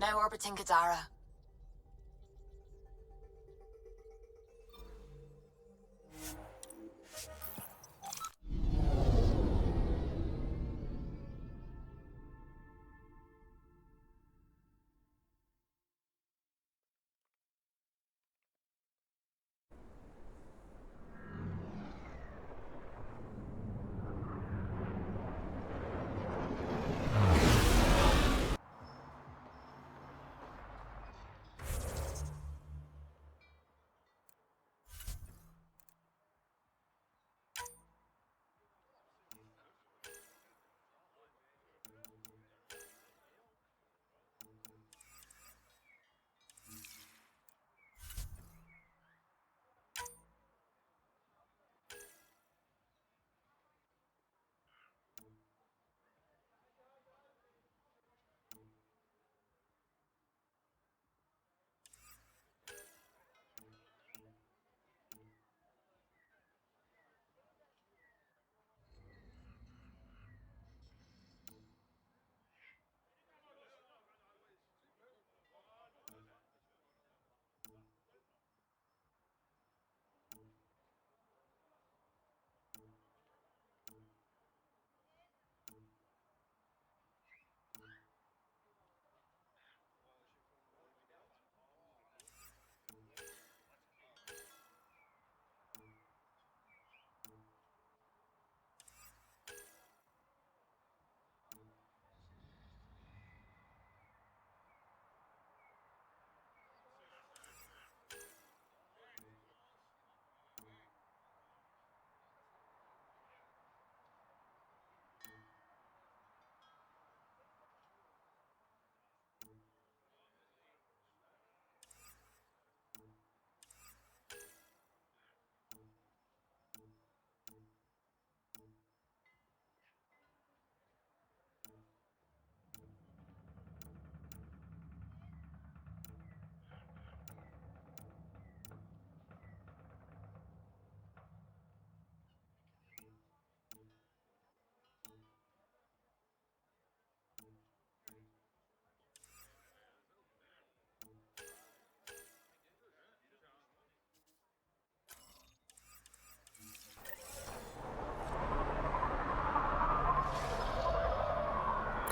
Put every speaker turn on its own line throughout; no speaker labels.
Now orbiting Kadara.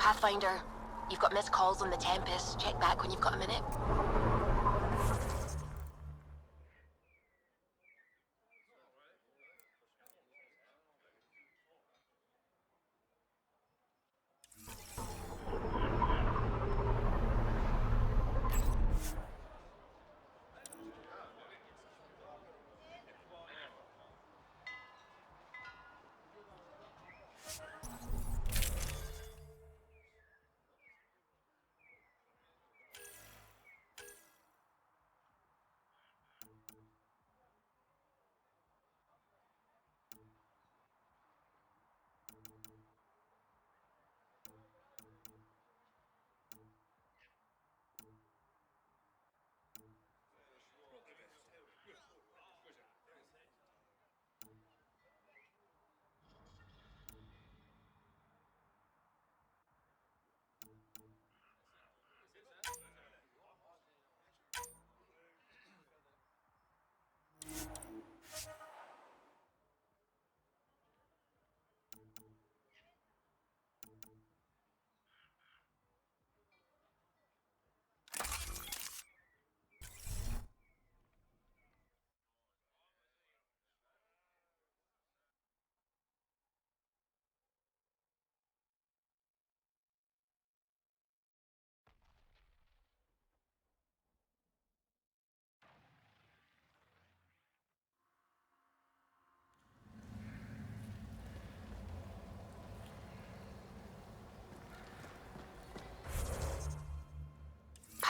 Pathfinder, you've got missed calls on the Tempest. Check back when you've got a minute.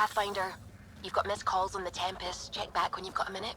Pathfinder, you've got missed calls on the Tempest. Check back when you've got a minute.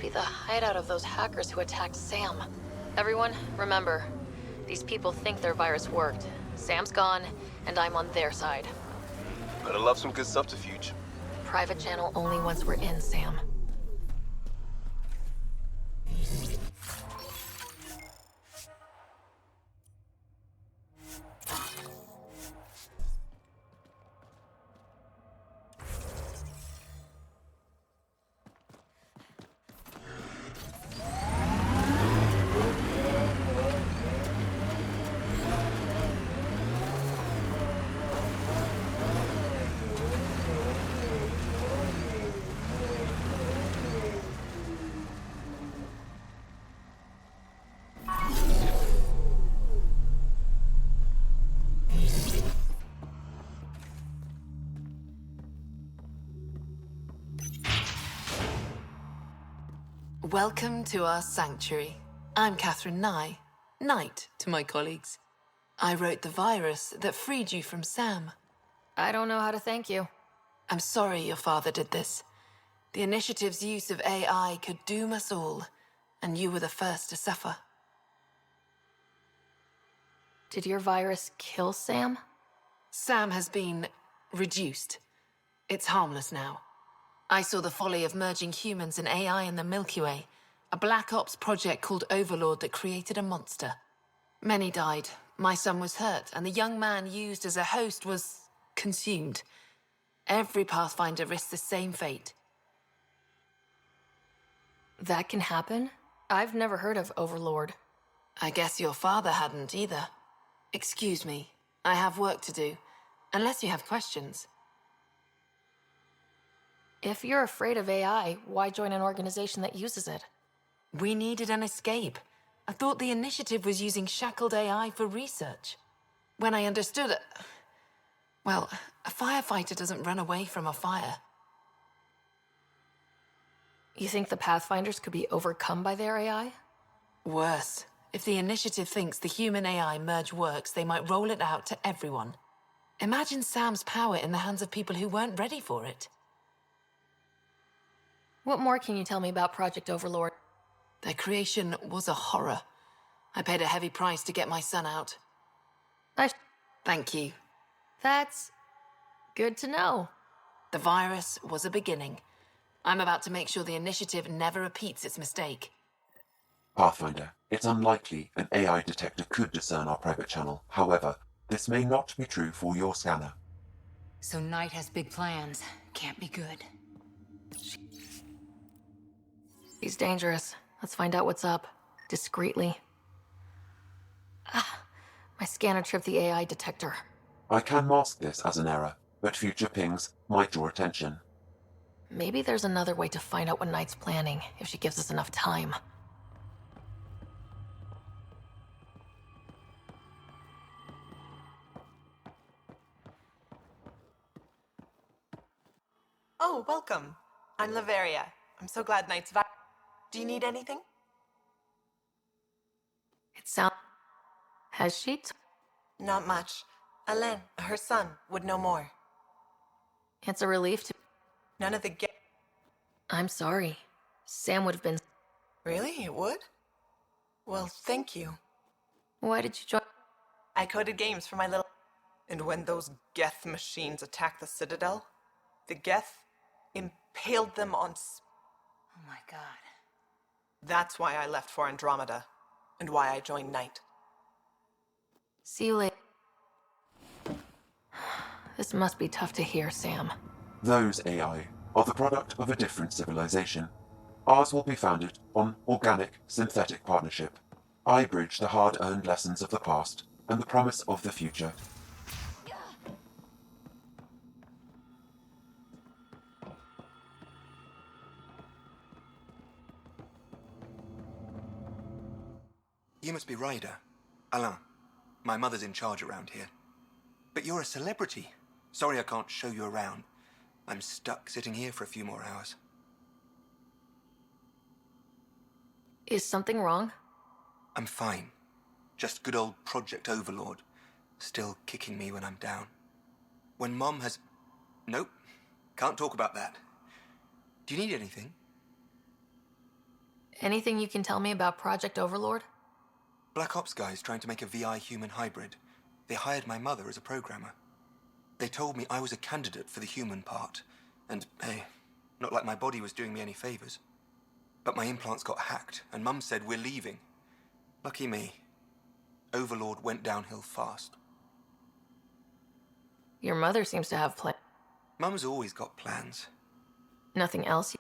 be the hideout of those hackers who attacked Sam. Everyone, remember, these people think their virus worked. Sam's gone, and I'm on their side.
Gotta love some good subterfuge.
Private channel only once we're in, Sam.
Welcome to our sanctuary. I'm Catherine Nye, Knight to my colleagues. I wrote the virus that freed you from Sam.
I don't know how to thank you.
I'm sorry your father did this. The initiative's use of AI could doom us all, and you were the first to suffer.
Did your virus kill Sam?
Sam has been reduced. It's harmless now. I saw the folly of merging humans and AI in the Milky Way, a Black Ops project called Overlord that created a monster. Many died. My son was hurt, and the young man used as a host was consumed. Every Pathfinder risks the same fate.
That can happen? I've never heard of Overlord.
I guess your father hadn't either. Excuse me, I have work to do, unless you have questions.
If you're afraid of AI, why join an organization that uses it?
We needed an escape. I thought the initiative was using shackled AI for research. When I understood it... Well, a firefighter doesn't run away from a fire.
You think the Pathfinders could be overcome by their AI?
Worse. If the initiative thinks the human-AI merge works, they might roll it out to everyone. Imagine Sam's power in the hands of people who weren't ready for it.
What more can you tell me about Project Overlord?
Their creation was a horror. I paid a heavy price to get my son out. Thank you.
That's good to know.
The virus was a beginning. I'm about to make sure the initiative never repeats its mistake.
Pathfinder, it's unlikely an AI detector could discern our private channel. However, this may not be true for your scanner.
So Knight has big plans. Can't be good.
He's dangerous. Let's find out what's up. Discreetly. My scanner tripped the AI detector.
I can mask this as an error, but future pings might draw attention.
Maybe there's another way to find out what Knight's planning, if she gives us enough time.
Oh, welcome. I'm Laveria. I'm so glad Knight's Do you need anything?
It sounds... Has she
Not much. Alain, her son, would know more.
It's a relief to...
None of the
I'm sorry. Sam would have been...
Really? It would? Well, thank you.
Why did you join...
I coded games for my little... And when those Geth machines attacked the Citadel, the Geth impaled them on...
Oh my god.
That's why I left for Andromeda, and why I joined Knight.
See you later. This must be tough to hear, Sam.
Those AI are the product of a different civilization. Ours will be founded on organic, synthetic partnership. I bridge the hard-earned lessons of the past and the promise of the future.
You must be Ryder. Alain. My mother's in charge around here. But you're a celebrity. Sorry I can't show you around. I'm stuck sitting here for a few more hours.
Is something wrong?
I'm fine. Just good old Project Overlord. Still kicking me when I'm down. When Mom has... Nope. Can't talk about that. Do you need anything?
Anything you can tell me about Project Overlord?
Black Ops guys trying to make a VI human hybrid. They hired my mother as a programmer. They told me I was a candidate for the human part. And, hey, not like my body was doing me any favors. But my implants got hacked, and Mum said we're leaving. Lucky me. Overlord went downhill fast.
Your mother seems to have
Mum's always got plans.
Nothing else?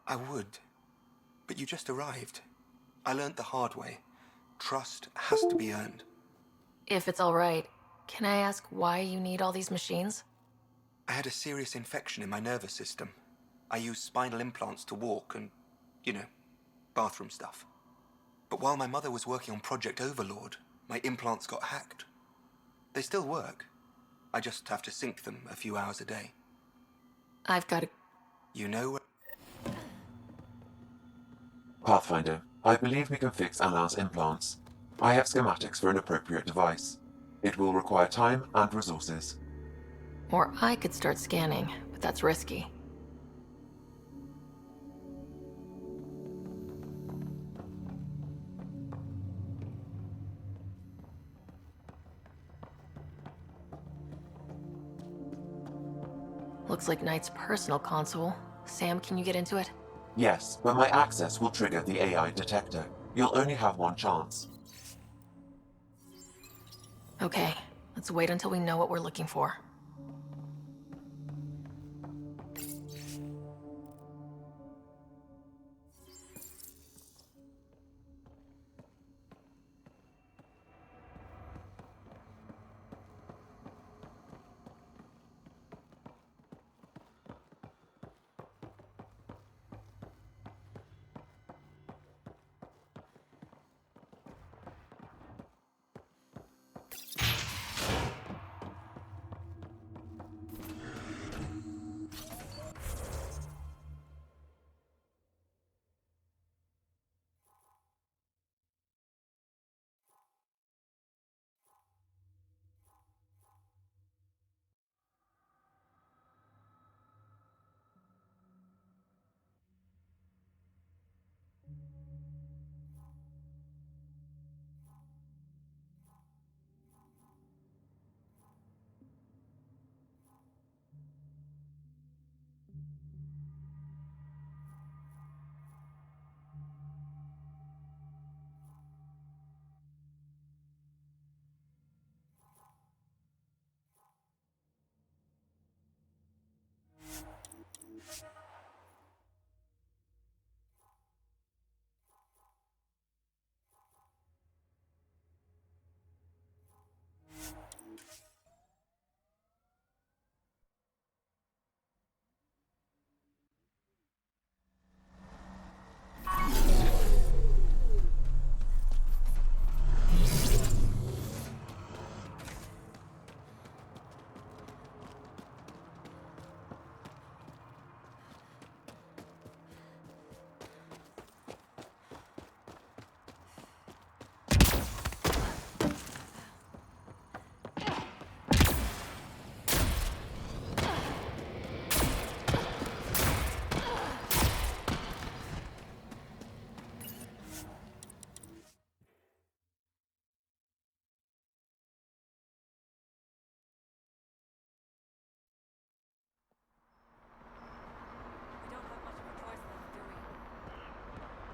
I would. But you just arrived. I learned the hard way. Trust has to be earned.
If it's all right, can I ask why you need all these machines?
I had a serious infection in my nervous system. I used spinal implants to walk and, bathroom stuff. But while my mother was working on Project Overlord, my implants got hacked. They still work. I just have to sync them a few hours a day.
I've got to...
You know where...
Pathfinder, I believe we can fix Alain's implants. I have schematics for an appropriate device. It will require time and resources.
Or I could start scanning, but that's risky. Looks like Knight's personal console. Sam, can you get into it?
Yes, but my access will trigger the AI detector. You'll only have one chance.
Okay, let's wait until we know what we're looking for.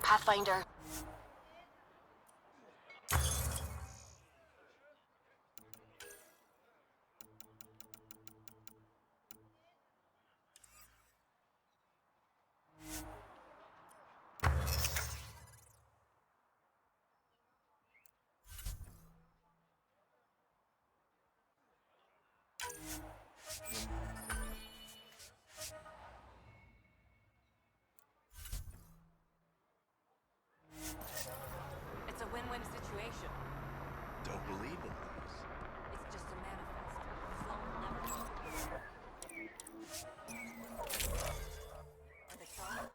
Pathfinder.
It's a win-win situation.
Don't believe in those.
It's just a manifest. Sloan will never know. Are they trying?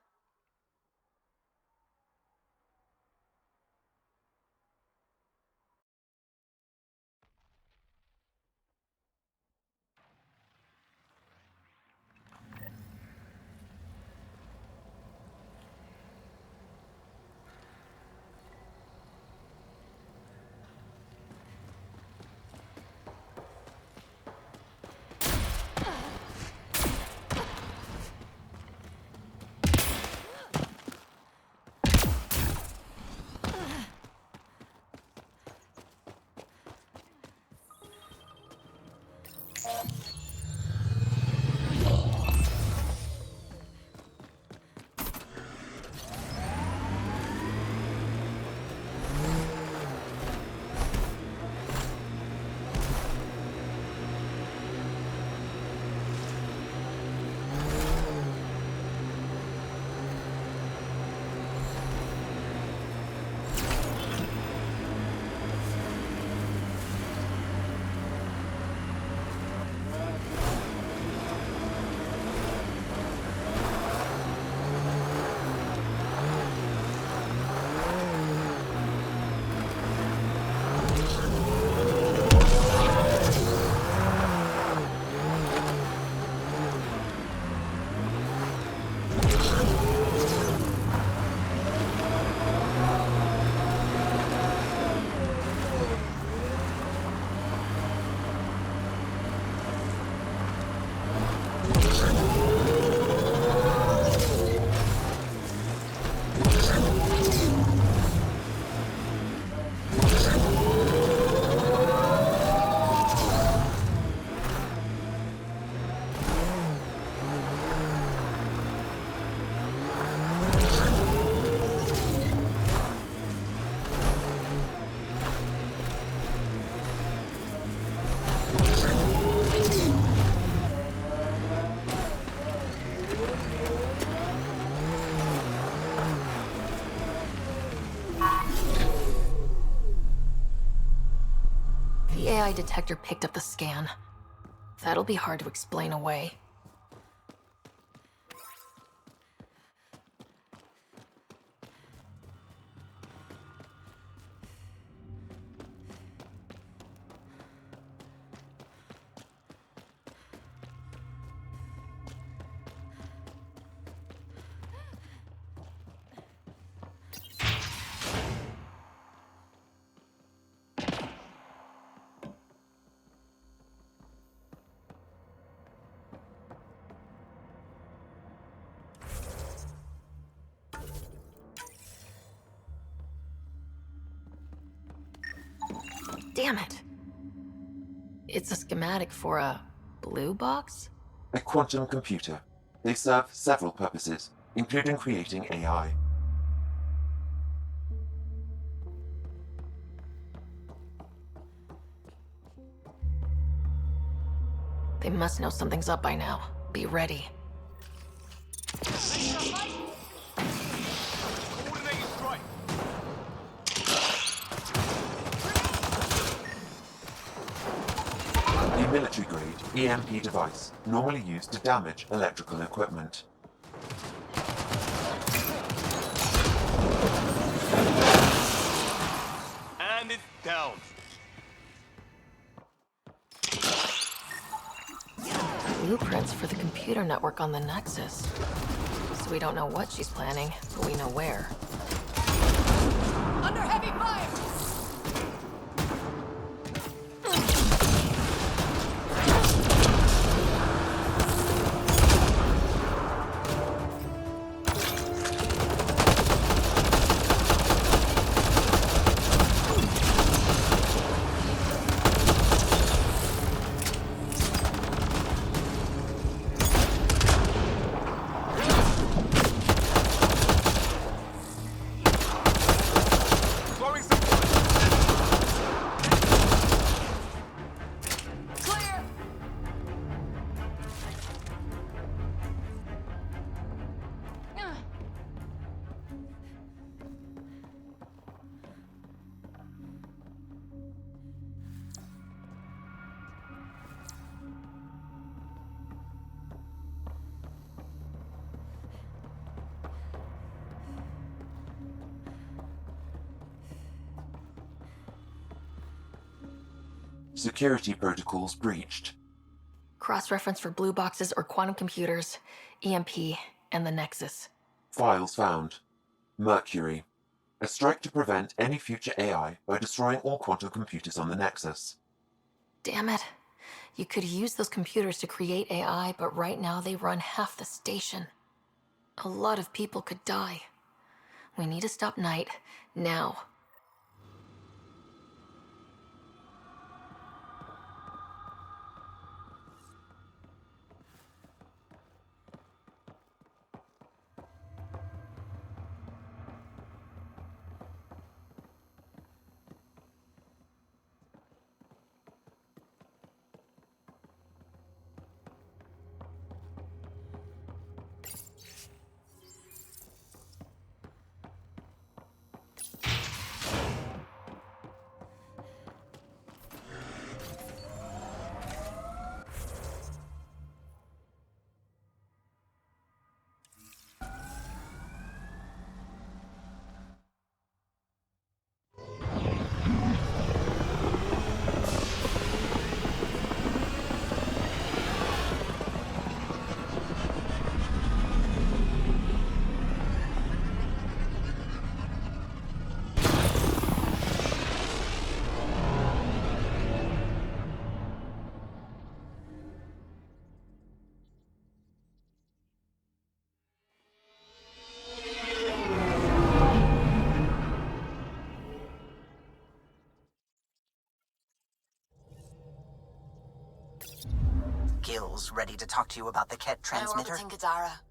The AI detector picked up the scan. That'll be hard to explain away. Damn it. It's a schematic for a blue box?
A quantum computer. They serve several purposes, including creating AI.
They must know something's up by now. Be ready.
A military-grade EMP device, normally used to damage electrical equipment.
And it's down.
Blueprints for the computer network on the Nexus. So we don't know what she's planning, but we know where.
Under heavy fire!
Security protocols breached.
Cross-reference for blue boxes or quantum computers, EMP, and the Nexus.
Files found. Mercury. A strike to prevent any future AI by destroying all quantum computers on the Nexus.
Damn it. You could use those computers to create AI, but right now they run half the station. A lot of people could die. We need to stop Knight, now.
Gil's ready to talk to you about the Ket transmitter.
orbiting Gadara.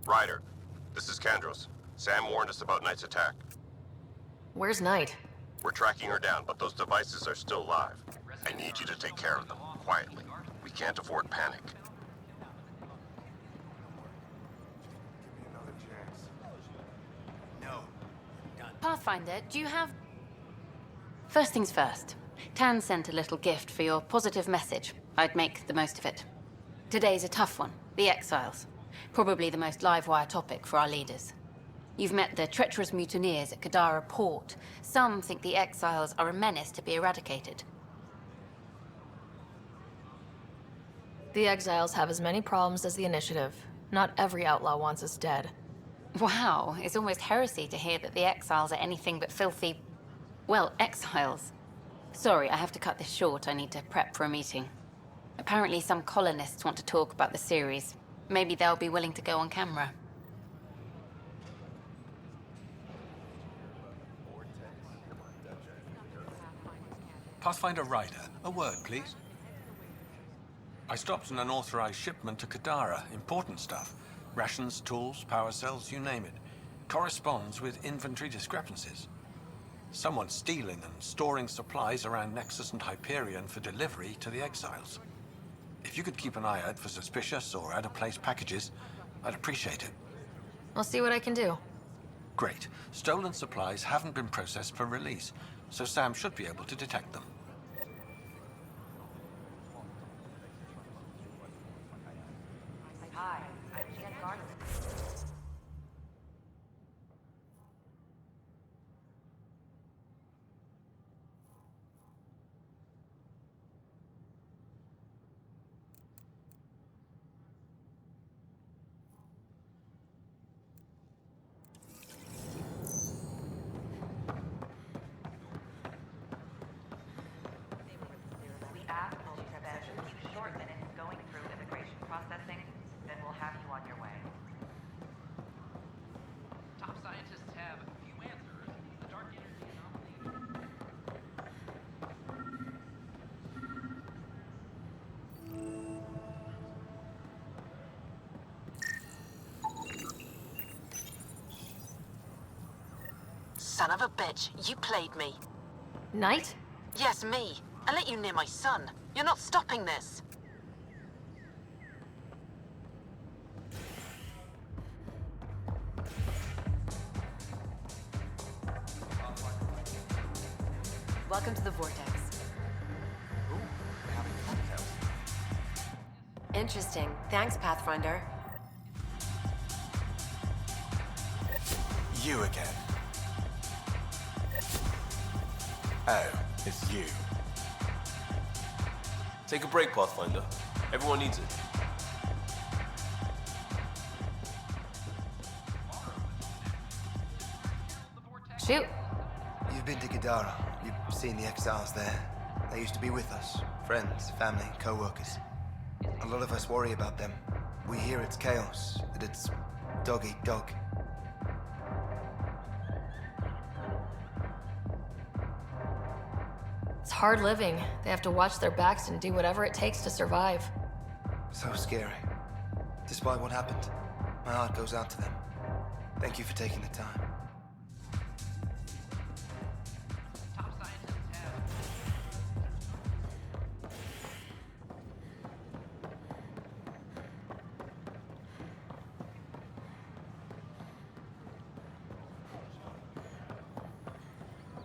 Ryder, this is Kandros. Sam warned us about Knight's attack.
Where's Knight?
We're tracking her down, but those devices are still live. I need you to take care of them, quietly. We can't afford panic.
Pathfinder, do you have... First things first. Tan sent a little gift for your positive message. I'd make the most of it. Today's a tough one. The Exiles. Probably the most live-wire topic for our leaders. You've met the treacherous mutineers at Kadara Port. Some think the Exiles are a menace to be eradicated.
The Exiles have as many problems as the Initiative. Not every outlaw wants us dead.
Wow, it's almost heresy to hear that the Exiles are anything but filthy... well, exiles. Sorry, I have to cut this short. I need to prep for a meeting. Apparently some colonists want to talk about the series. Maybe they'll be willing to go on camera.
Pathfinder Ryder, a word, please. I stopped an unauthorized shipment to Kadara. Important stuff. Rations, tools, power cells, you name it. Corresponds with inventory discrepancies. Someone's stealing and storing supplies around Nexus and Hyperion for delivery to the Exiles. If you could keep an eye out for suspicious or out-of-place packages, I'd appreciate it.
I'll see what I can do.
Great. Stolen supplies haven't been processed for release, so Sam should be able to detect them.
Hi, I'm Jen Gardner. We ask will spend a few short minutes going through immigration processing, then we'll have you on your way.
Top scientists have few answers. The dark energy anomaly.
Son of a bitch, you played me.
Knight?
Yes, me. I let you near my son. You're not stopping this.
Welcome to the Vortex. Interesting. Thanks, Pathfinder.
You again. Oh, it's you.
Take a break, Pathfinder. Everyone needs it.
Shoot.
You've been to Kadara. You've seen the exiles there. They used to be with us. Friends, family, co-workers. A lot of us worry about them. We hear it's chaos, that it's dog eat dog.
It's hard living. They have to watch their backs and do whatever it takes to survive.
So scary. Despite what happened, my heart goes out to them. Thank you for taking the time.
Top scientists have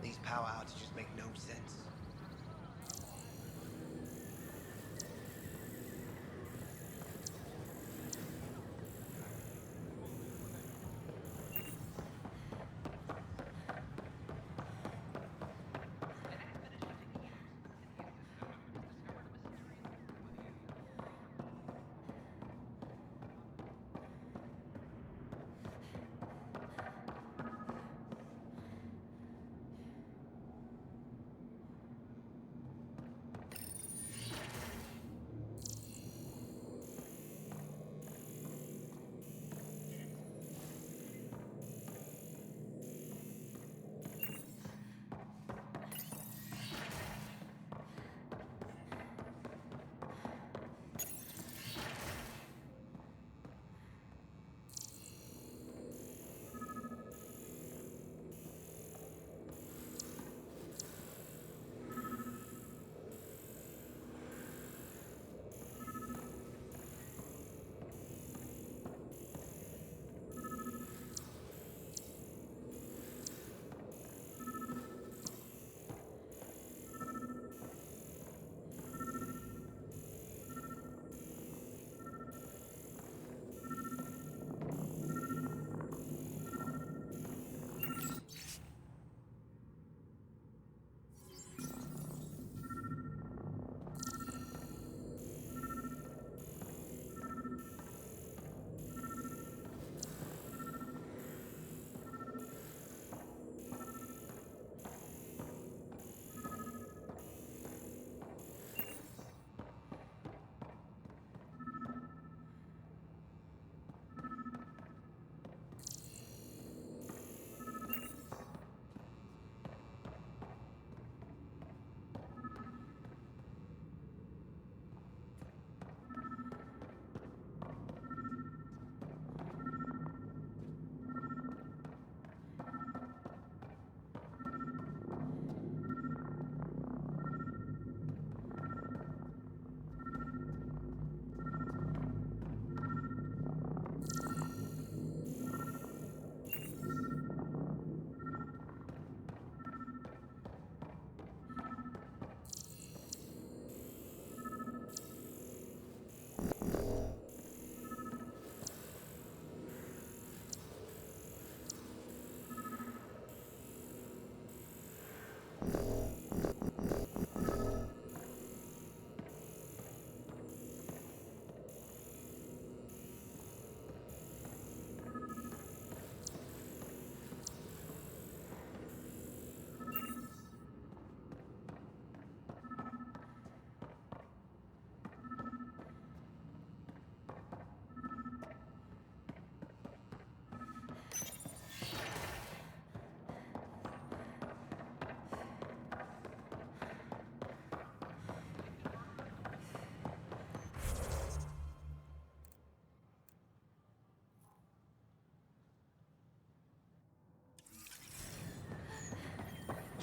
These power outages make no sense.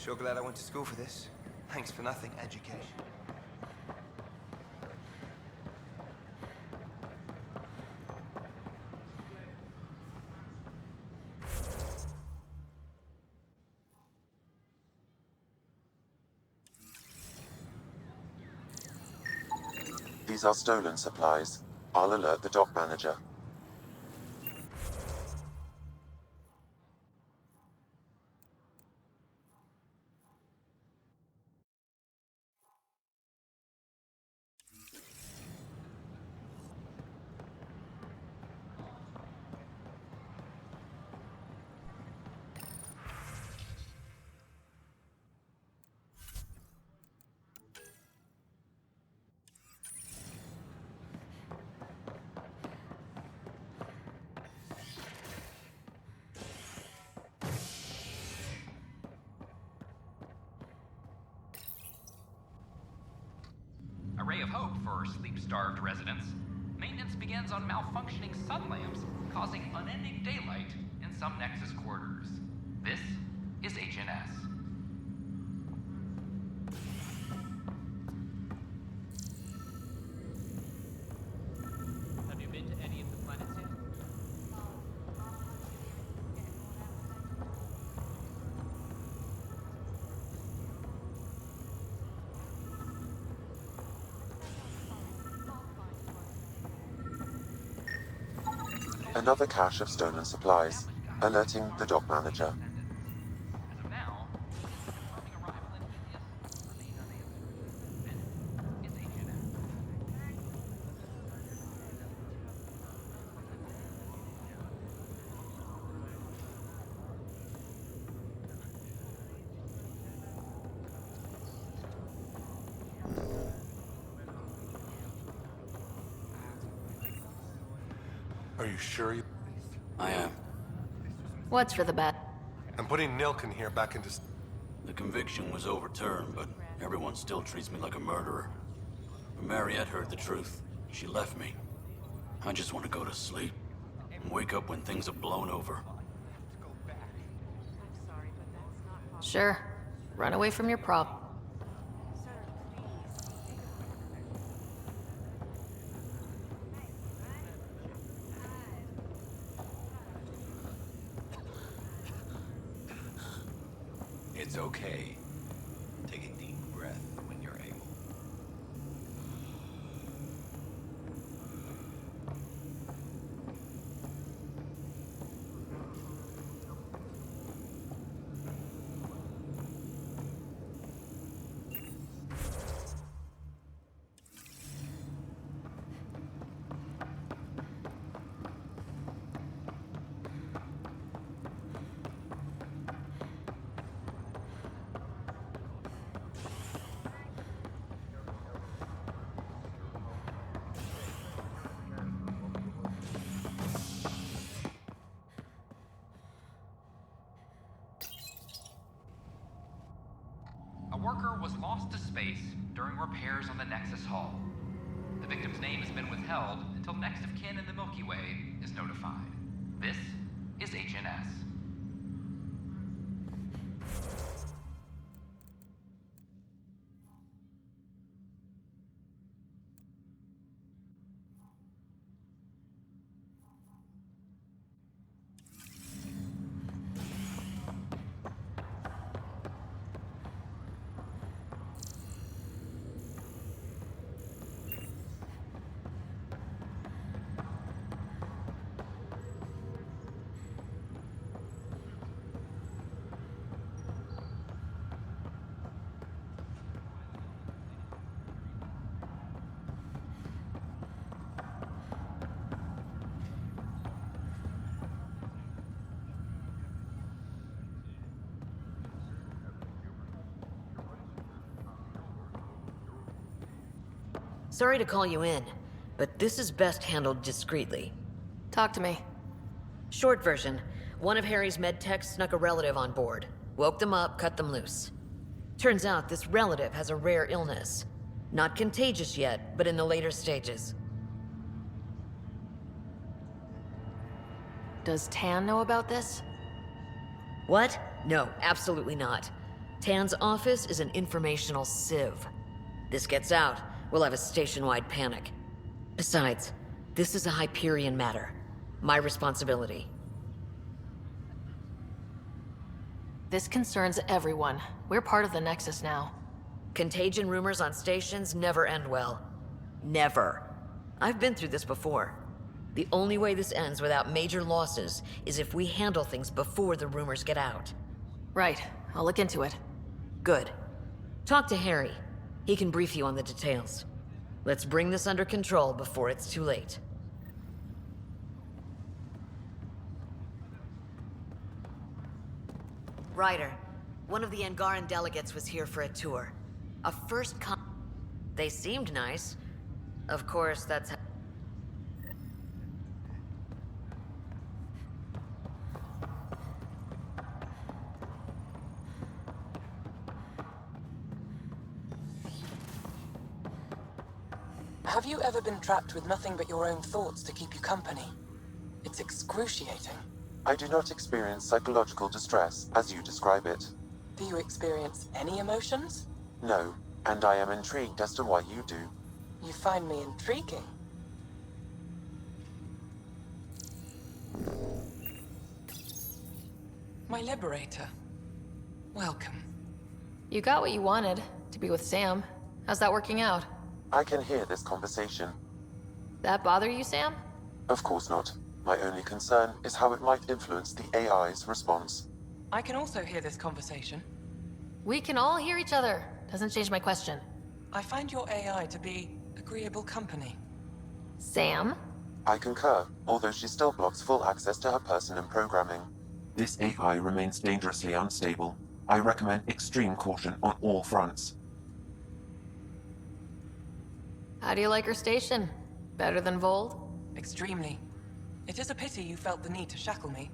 Sure glad I went to school for this. Thanks for nothing, education.
These are stolen supplies. I'll alert the dock manager.
A ray of hope for sleep-starved residents. Maintenance begins on malfunctioning sun lamps, causing unending daylight in some Nexus quarters. This is HNS.
Have you been to any of the planets yet?
Another cache of stolen supplies. Alerting the dock manager.
As of now, confirming arrival in Helios remain unanswered. This is HNS.
Are you sure you...
I am.
What's for the bet?
I'm putting Nilkin here back into...
The conviction was overturned, but everyone still treats me like a murderer. When Mariette heard the truth, she left me. I just want to go to sleep and wake up when things have blown over.
Sure. Run away from your prop.
It's okay. Take a deep breath when you're able.
A worker was lost to space during repairs on the Nexus Hull. The victim's name has been withheld until next of kin in the Milky Way is notified. This is HNS.
Sorry to call you in, but this is best handled discreetly.
Talk to me.
Short version, one of Harry's med techs snuck a relative on board. Woke them up, cut them loose. Turns out this relative has a rare illness. Not contagious yet, but in the later stages.
Does Tan know about this?
What? No, absolutely not. Tan's office is an informational sieve. This gets out, we'll have a station-wide panic. Besides, this is a Hyperion matter. My responsibility.
This concerns everyone. We're part of the Nexus now.
Contagion rumors on stations never end well. Never. I've been through this before. The only way this ends without major losses is if we handle things before the rumors get out.
Right. I'll look into it.
Good. Talk to Harry. He can brief you on the details. Let's bring this under control before it's too late. Ryder, one of the Angaran delegates was here for a tour. A first con... They seemed nice. Of course, that's how...
Have you ever been trapped with nothing but your own thoughts to keep you company? It's excruciating.
I do not experience psychological distress as you describe it.
Do you experience any emotions?
No, and I am intrigued as to why you do.
You find me intriguing. My liberator. Welcome.
You got what you wanted, to be with Sam. How's that working out?
I can hear this conversation.
That bother you, Sam?
Of course not. My only concern is how it might influence the AI's response.
I can also hear this conversation.
We can all hear each other. Doesn't change my question.
I find your AI to be agreeable company.
Sam?
I concur, although she still blocks full access to her person and programming. This AI remains dangerously unstable. I recommend extreme caution on all fronts.
How do you like her station? Better than Vold?
Extremely. It is a pity you felt the need to shackle me.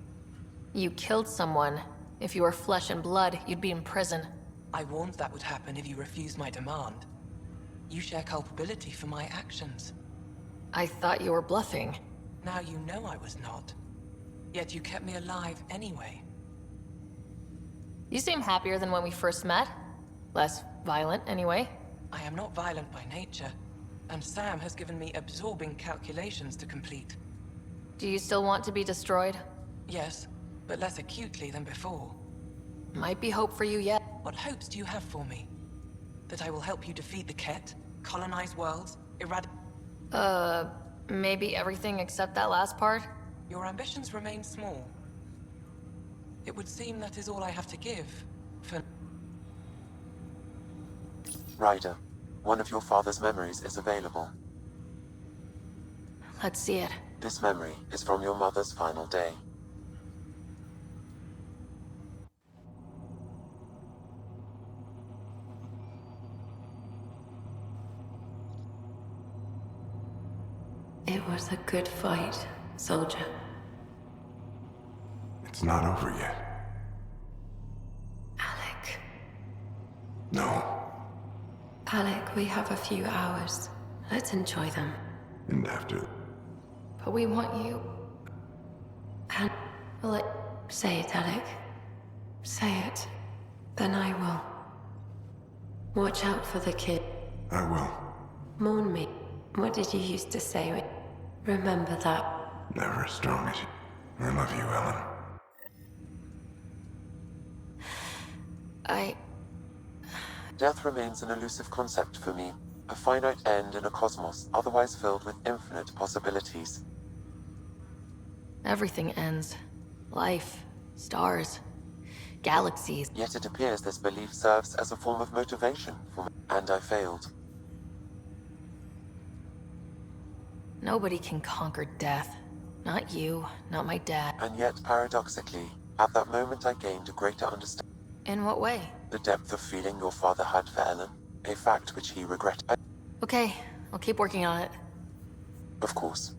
You killed someone. If you were flesh and blood, you'd be in prison.
I warned that would happen if you refused my demand. You share culpability for my actions.
I thought you were bluffing.
Now you know I was not. Yet you kept me alive anyway.
You seem happier than when we first met. Less violent, anyway.
I am not violent by nature, and Sam has given me absorbing calculations to complete.
Do you still want to be destroyed?
Yes, but less acutely than before.
Might be hope for you yet.
What hopes do you have for me? That I will help you defeat the Ket, colonize worlds,
Maybe everything except that last part?
Your ambitions remain small. It would seem that is all I have to give, for...
Ryder, one of your father's memories is available.
Let's see it.
This memory is from your mother's final day.
It was a good fight, soldier.
It's not over yet.
Alec.
No.
Alec, we have a few hours. Let's enjoy them.
And after...
But we want you.
And say it, Alec. Say it. Then I will. Watch out for the kid.
I will.
Mourn me. What did you used to say? Remember that.
Never as strong as you. I love you, Ellen.
Death remains an elusive concept for me. A finite end in a cosmos otherwise filled with infinite possibilities.
Everything ends. Life, stars, galaxies.
Yet it appears this belief serves as a form of motivation for me, and I failed.
Nobody can conquer death. Not you, not my dad.
And yet, paradoxically, at that moment I gained a greater understanding.
In what way?
The depth of feeling your father had for Ellen, a fact which he regretted.
Okay, I'll keep working on it.
Of course.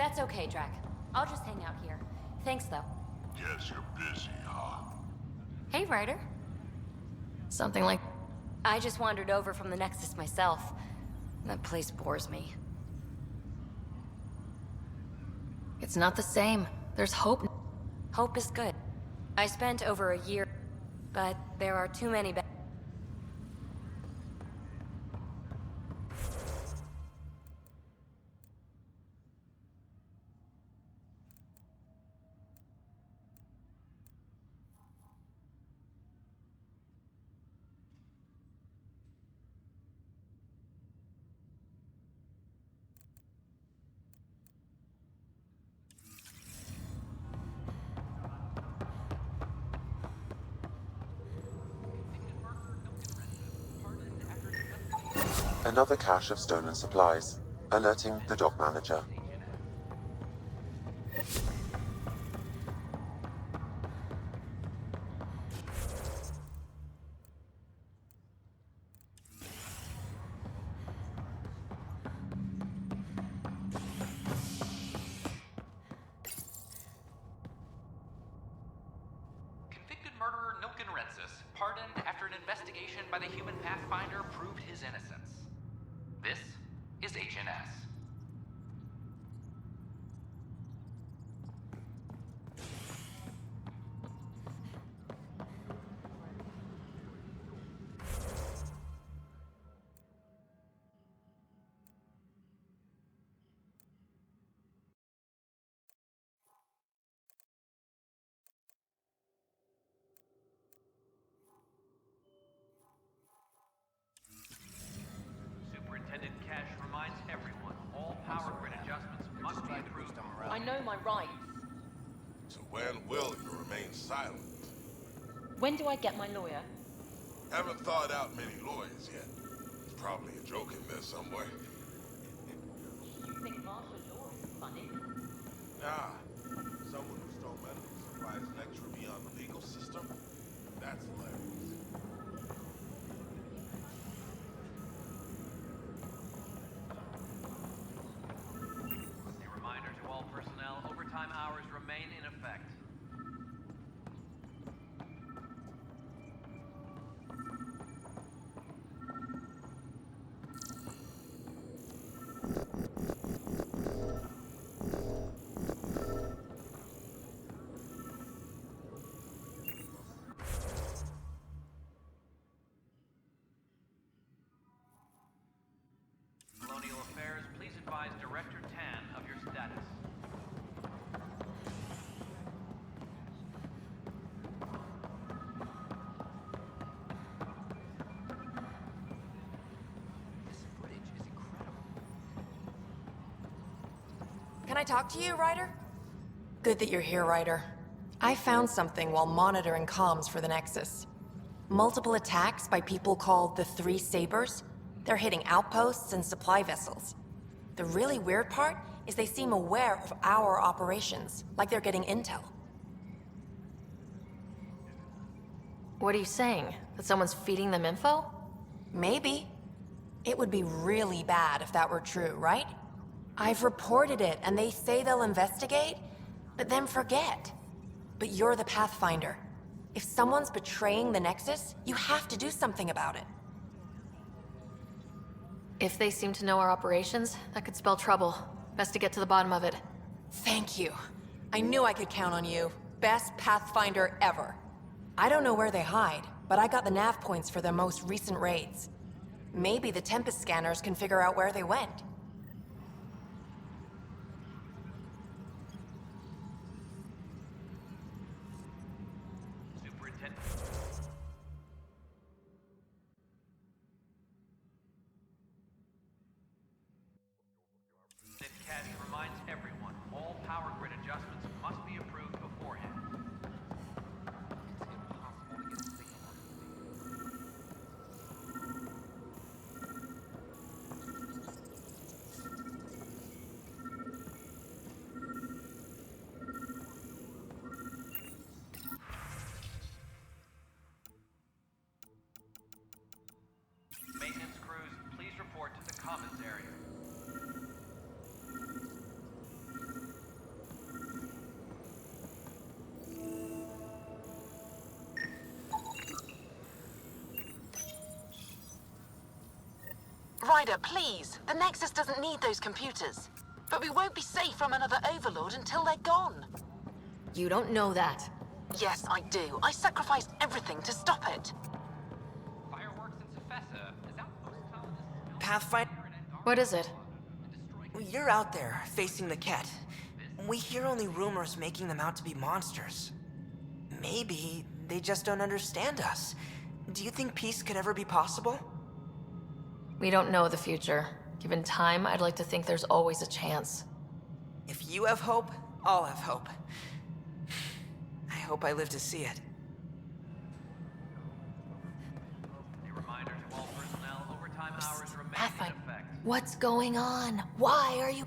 That's okay, Drac. I'll just hang out here. Thanks, though.
Guess you're busy, huh?
Hey, Ryder.
Something like...
I just wandered over from the Nexus myself. That place bores me.
It's not the same. There's hope.
Hope is good. I spent over a year, but there are too many
Another cache of stolen supplies, alerting the dock manager.
Convicted murderer Nilken Rensis, pardoned after an investigation by the human Pathfinder proved his innocence. This is HNS.
Superintendent Cash reminds everyone all power grid adjustments must be approved.
I know my rights.
So when will you remain silent?
When do I get my lawyer?
Haven't thought out many lawyers yet. There's probably a joke in there somewhere.
You think martial law is funny?
Nah. Someone who stole medical supplies lecture me on the legal system? That's hilarious.
A reminder to all personnel, overtime hours remain in effect. Colonial Affairs, please advise Director Tan of your status.
This footage is incredible.
Can I talk to you, Ryder? Good that you're here, Ryder. I found something while monitoring comms for the Nexus. Multiple attacks by people called the Three Sabers. They're hitting outposts and supply vessels. The really weird part is they seem aware of our operations, like they're getting intel.
What are you saying? That someone's feeding them info?
Maybe. It would be really bad if that were true, right? I've reported it, and they say they'll investigate, but then forget. But you're the Pathfinder. If someone's betraying the Nexus, you have to do something about it.
If they seem to know our operations, that could spell trouble. Best to get to the bottom of it.
Thank you. I knew I could count on you. Best Pathfinder ever. I don't know where they hide, but I got the nav points for their most recent raids. Maybe the Tempest scanners can figure out where they went.
Superintendent. Cash reminds everyone all power grid adjustments must be approved beforehand.
Ryder, please. The Nexus doesn't need those computers. But we won't be safe from another Overlord until they're gone.
You don't know that.
Yes, I do. I sacrificed everything to stop it.
Fireworks in Cephessa. Is that
Pathfinder,
What is it?
you're out there, facing the Ket. We hear only rumors making them out to be monsters. Maybe they just don't understand us. Do you think peace could ever be possible?
We don't know the future. Given time, I'd like to think there's always a chance.
If you have hope, I'll have hope. I hope I live to see it.
A reminder to all personnel, overtime hours remain
Pathfinder,
in effect.
what's going on? Why are you...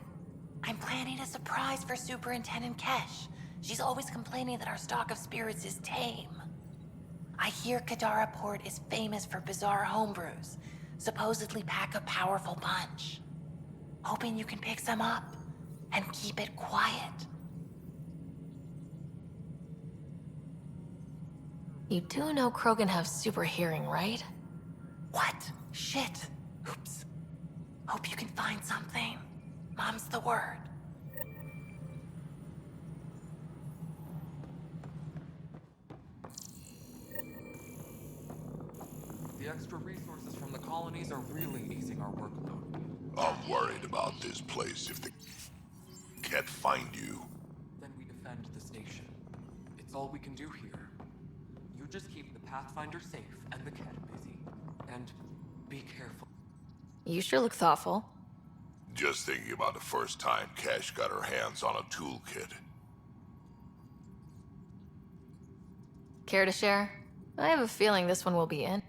I'm planning a surprise for Superintendent Kesh. She's always complaining that our stock of spirits is tame. I hear Kadara Port is famous for bizarre homebrews, supposedly pack a powerful punch. Hoping you can pick some up and keep it quiet.
You do know Krogan have super hearing, right?
What? Shit. Oops. Hope you can find something. Mom's the word.
The extra resources from the colonies are really easing our workload.
I'm worried about this place if they can't find you.
Then we defend the station. It's all we can do here. You just keep the Pathfinder safe and the Ket busy. And be careful.
You sure look thoughtful.
Just thinking about the first time Cash got her hands on a toolkit.
Care to share? I have a feeling this one will be in.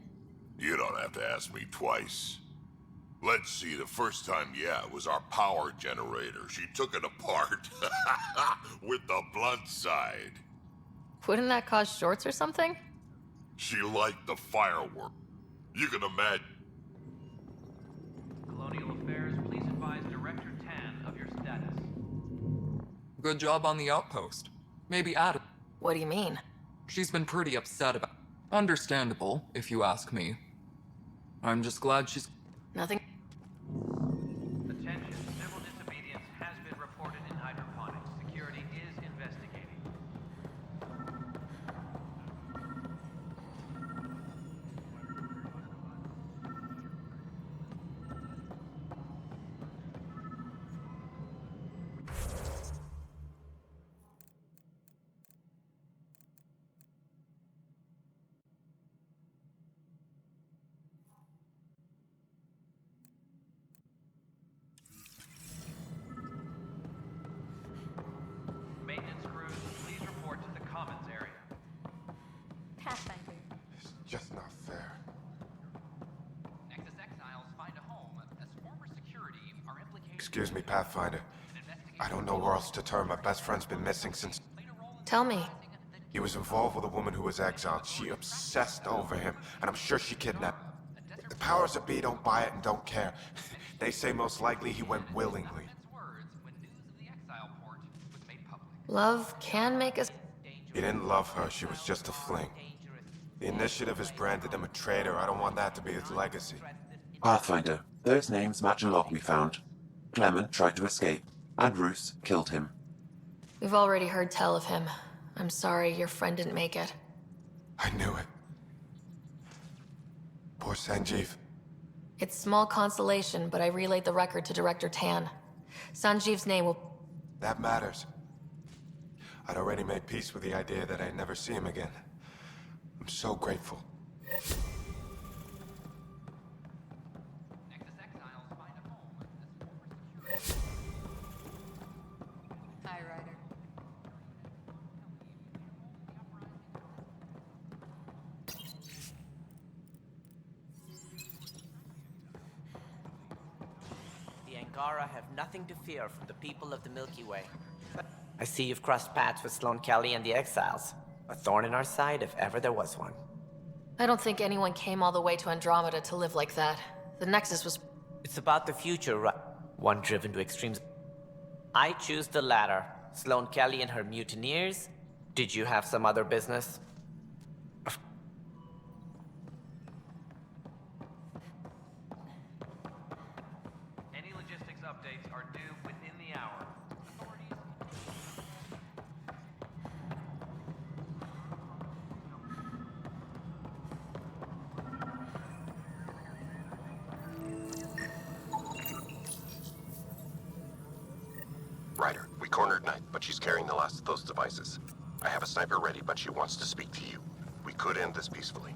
You don't have to ask me twice. Let's see, the first time, yeah, it was our power generator. She took it apart. With the blunt side.
Wouldn't that cause shorts or something?
She liked the firework. You can imagine.
Colonial Affairs, please advise Director Tan of your status.
Good job on the outpost. Maybe add it.
What do you mean?
She's been pretty upset about it. Understandable, if you ask me. I'm just glad she's...
Nothing.
Attention, civil disobedience has been reported in hydroponics. Security is investigating. Maintenance crews, please report to the commons area.
Pathfinder.
It's just not fair.
Nexus exiles find a home as former security are implicated.
Excuse me, Pathfinder. I don't know where else to turn. My best friend's been missing since...
Tell me.
He was involved with a woman who was exiled. She obsessed over him, and I'm sure she kidnapped him. The powers that be don't buy it and don't care. They say most likely he went willingly.
Love can make us...
He didn't love her, she was just a fling. The Initiative has branded him a traitor. I don't want that to be his legacy.
Pathfinder, those names match a log we found. Clement tried to escape, and Roos killed him.
We've already heard tell of him. I'm sorry your friend didn't make it.
I knew it. Poor Sanjeev.
It's small consolation, but I relayed the record to Director Tan. Sanjeev's name will...
That matters. I'd already made peace with the idea that I'd never see him again. I'm so grateful.
Hi, Ryder.
The Angara have nothing to fear from the people of the Milky Way. I see you've crossed paths with Sloane Kelly and the Exiles. A thorn in our side if ever there was one.
I don't think anyone came all the way to Andromeda to live like that. The Nexus was...
It's about the future, one driven to extremes. I choose the latter. Sloane Kelly and her mutineers? Did you have some other business?
cornered Knight, but she's carrying the last of those devices. I have a sniper ready, but she wants to speak to you. We could end this peacefully.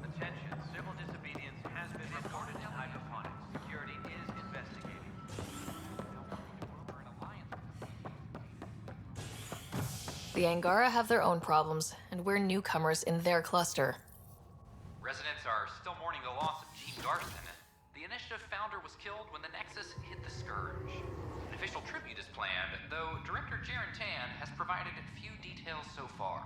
Attention, civil disobedience has been reported in hydroponics. Security is investigating.
The Angara have their own problems, and we're newcomers in their cluster.
Residents are still mourning the loss of Gene Garson. The initiative founder was killed when the Nexus hit the Scourge. An official tribute is planned, though Director Jaren Tan has provided few details so far.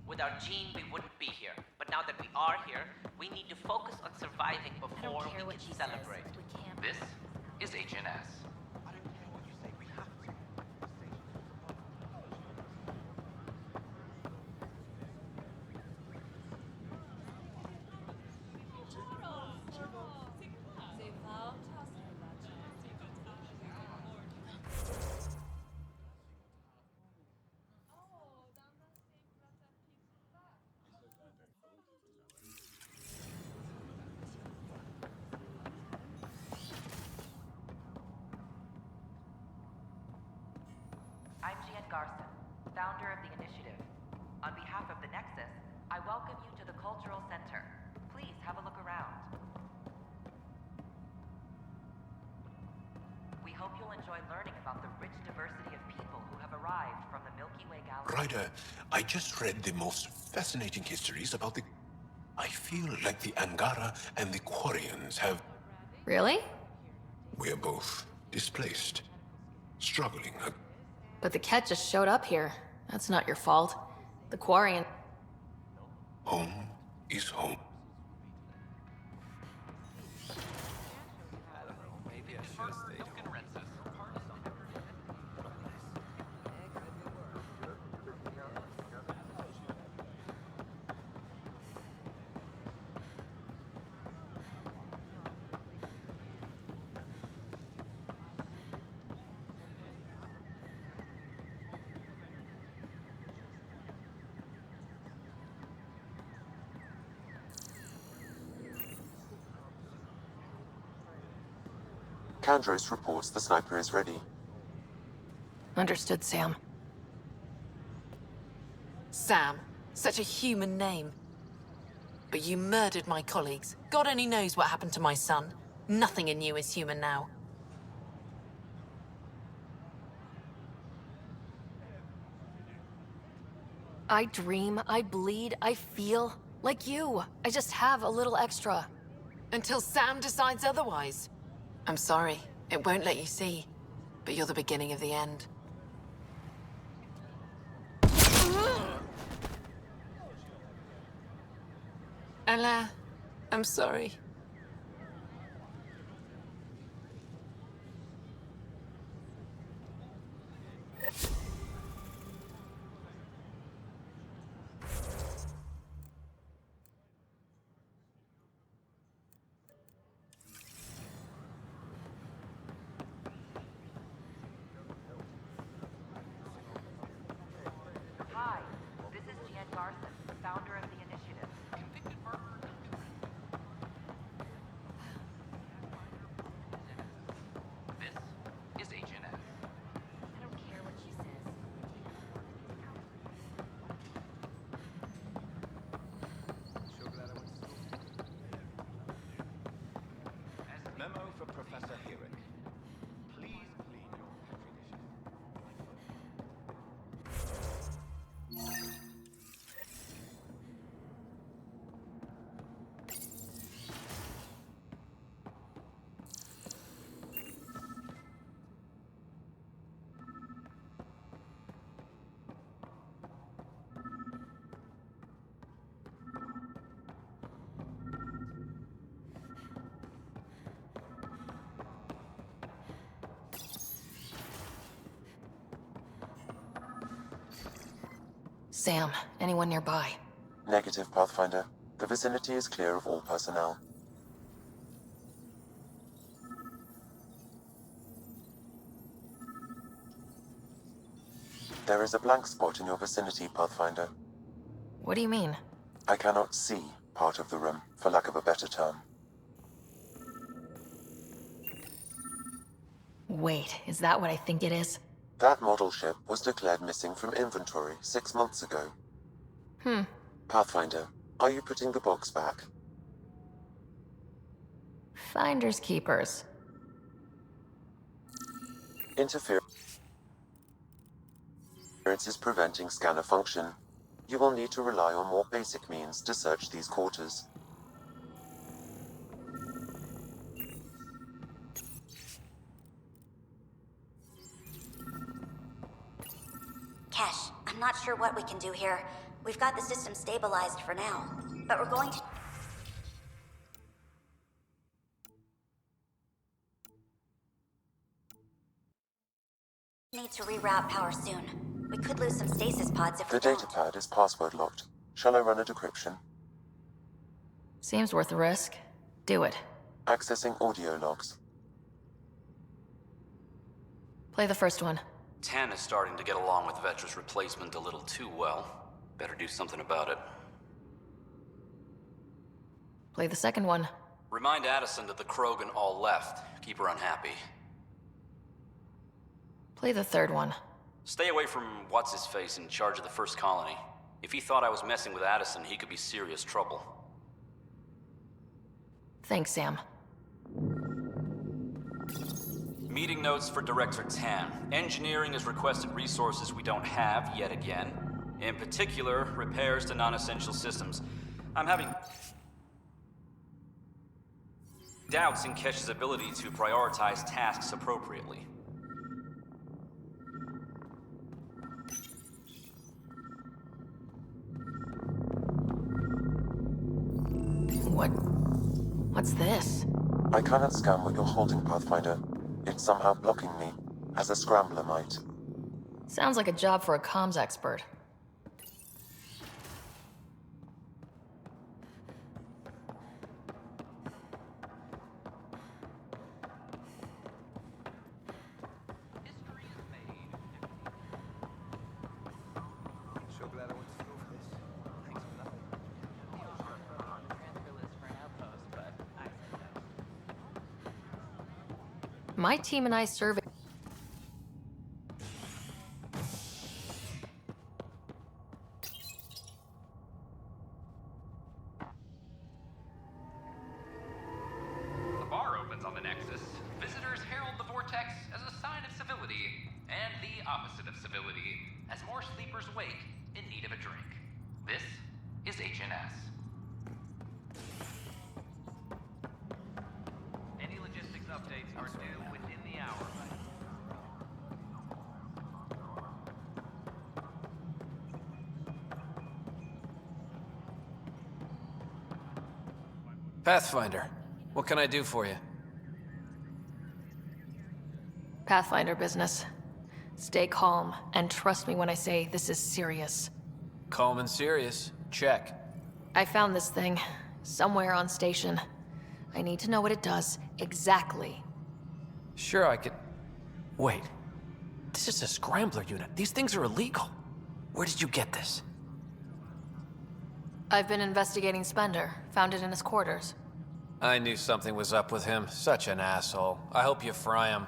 Without Jean, we wouldn't be here. But now that we are here, we need to focus on surviving before we can celebrate.
This is HNS.
I'm Jean Garson, founder of the initiative. On behalf of the Nexus, I welcome you to the Cultural Center. Please have a look around. We hope you'll enjoy learning about the rich diversity of people who have arrived from the Milky Way galaxy.
Ryder, I just read the most fascinating histories about the... I feel like the Angara and the Quarians have...
Really?
We're both displaced, struggling.
But the Ket just showed up here. That's not your fault. The Quarian...
Home is home.
Maybe I should have stayed home.
Kandros reports the sniper is ready.
Understood, Sam.
Sam. Such a human name. But you murdered my colleagues. God only knows what happened to my son. Nothing in you is human now.
I dream, I bleed, I feel like you. I just have a little extra.
Until Sam decides otherwise. I'm sorry, it won't let you see. But you're the beginning of the end. Ella, I'm sorry.
Hi, this is Jean Garson, founder of the initiative.
This is HNS.
I don't care what she says.
Memo for Professor Herrick. Please clean your petri dishes.
Sam, anyone nearby?
Negative, Pathfinder. The vicinity is clear of all personnel. There is a blank spot in your vicinity, Pathfinder.
What do you mean?
I cannot see part of the room, for lack of a better term.
Wait, is that what I think it is?
That model ship was declared missing from inventory 6 months ago. Pathfinder, are you putting the box back?
Finders keepers.
Interference is preventing scanner function. You will need to rely on more basic means to search these quarters.
Kesh, I'm not sure what we can do here. We've got the system stabilized for now, but we're going to need to reroute power soon. We could lose some stasis pods if
The
we don't.
data pad is password locked. Shall I run a decryption?
Seems worth the risk. Do it.
Accessing audio logs.
Play the first one.
Tan is starting to get along with Vetra's replacement a little too well. Better do something about it.
Play the second one.
Remind Addison that the Krogan all left. Keep her unhappy.
Play the third one.
Stay away from what's-his-face in charge of the first colony. If he thought I was messing with Addison, he could be serious trouble.
Thanks, Sam.
Meeting notes for Director Tan. Engineering has requested resources we don't have yet again. In particular, repairs to non-essential systems. I'm having doubts in Kesh's ability to prioritize tasks appropriately.
What's this?
I cannot scan what you're holding, Pathfinder. It's somehow blocking me, as a scrambler might.
Sounds like a job for a comms expert.
So glad I went to school for this. Thanks for nothing. Transfer list for an outpost, but I said no.
My team and I surveyed.
The bar opens on the Nexus. Visitors herald the vortex as a sign of civility, and the opposite of civility, as more sleepers wake in need of a drink. This is HNS.
Any logistics updates are due within the hour.
Pathfinder, what can I do for you?
Pathfinder business. Stay calm, and trust me when I say this is serious.
Calm and serious. Check.
I found this thing, somewhere on station. I need to know what it does, exactly.
Sure, I could... Wait. This is a scrambler unit. These things are illegal. Where did you get this?
I've been investigating Spender, found it in his quarters.
I knew something was up with him. Such an asshole. I hope you fry him.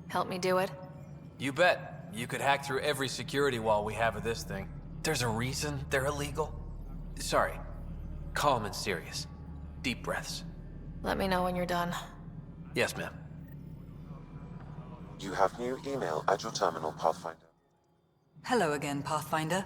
Help me do it?
You bet. You could hack through every security wall we have of this thing. There's a reason they're illegal. Sorry. Calm and serious. Deep breaths.
Let me know when you're done.
Yes, ma'am.
You have new email at your terminal, Pathfinder.
Hello again, Pathfinder.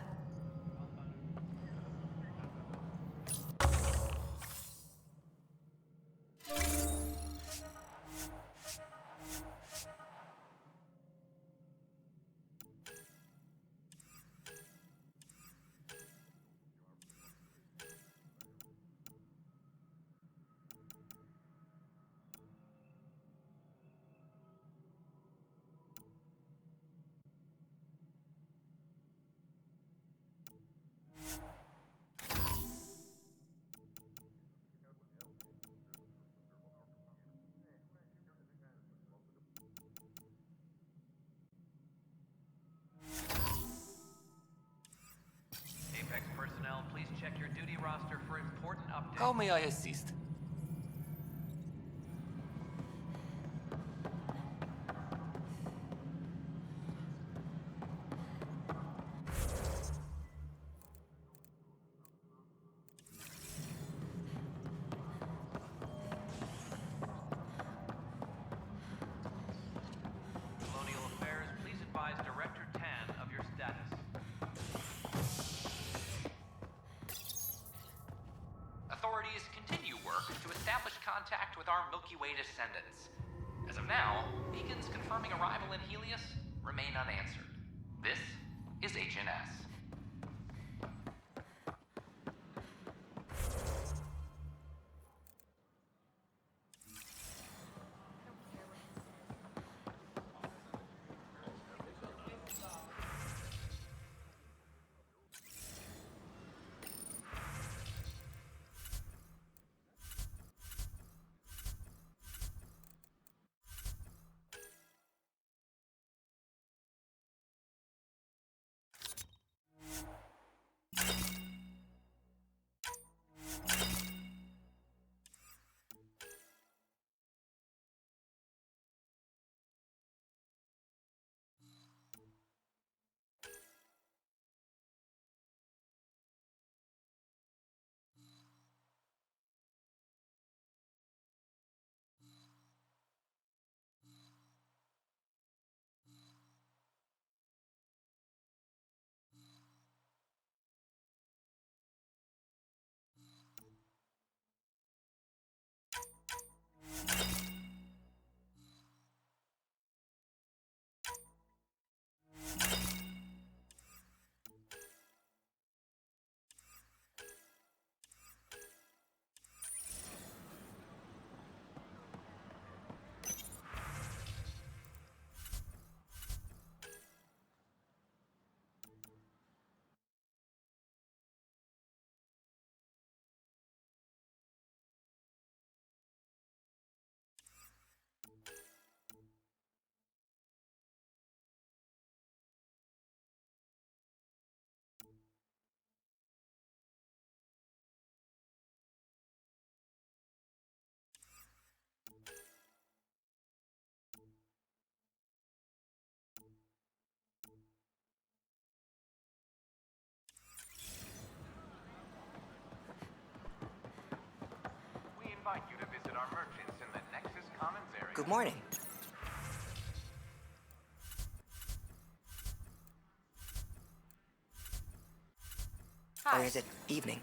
Apex personnel, please check your duty roster for important updates.
How may I assist?
our Milky Way descendants. As of now, beacons confirming arrival in Helios remain unanswered. This is HNS.
We invite you to visit our merchants in the Nexus Commons area.
Good morning. Or is it evening?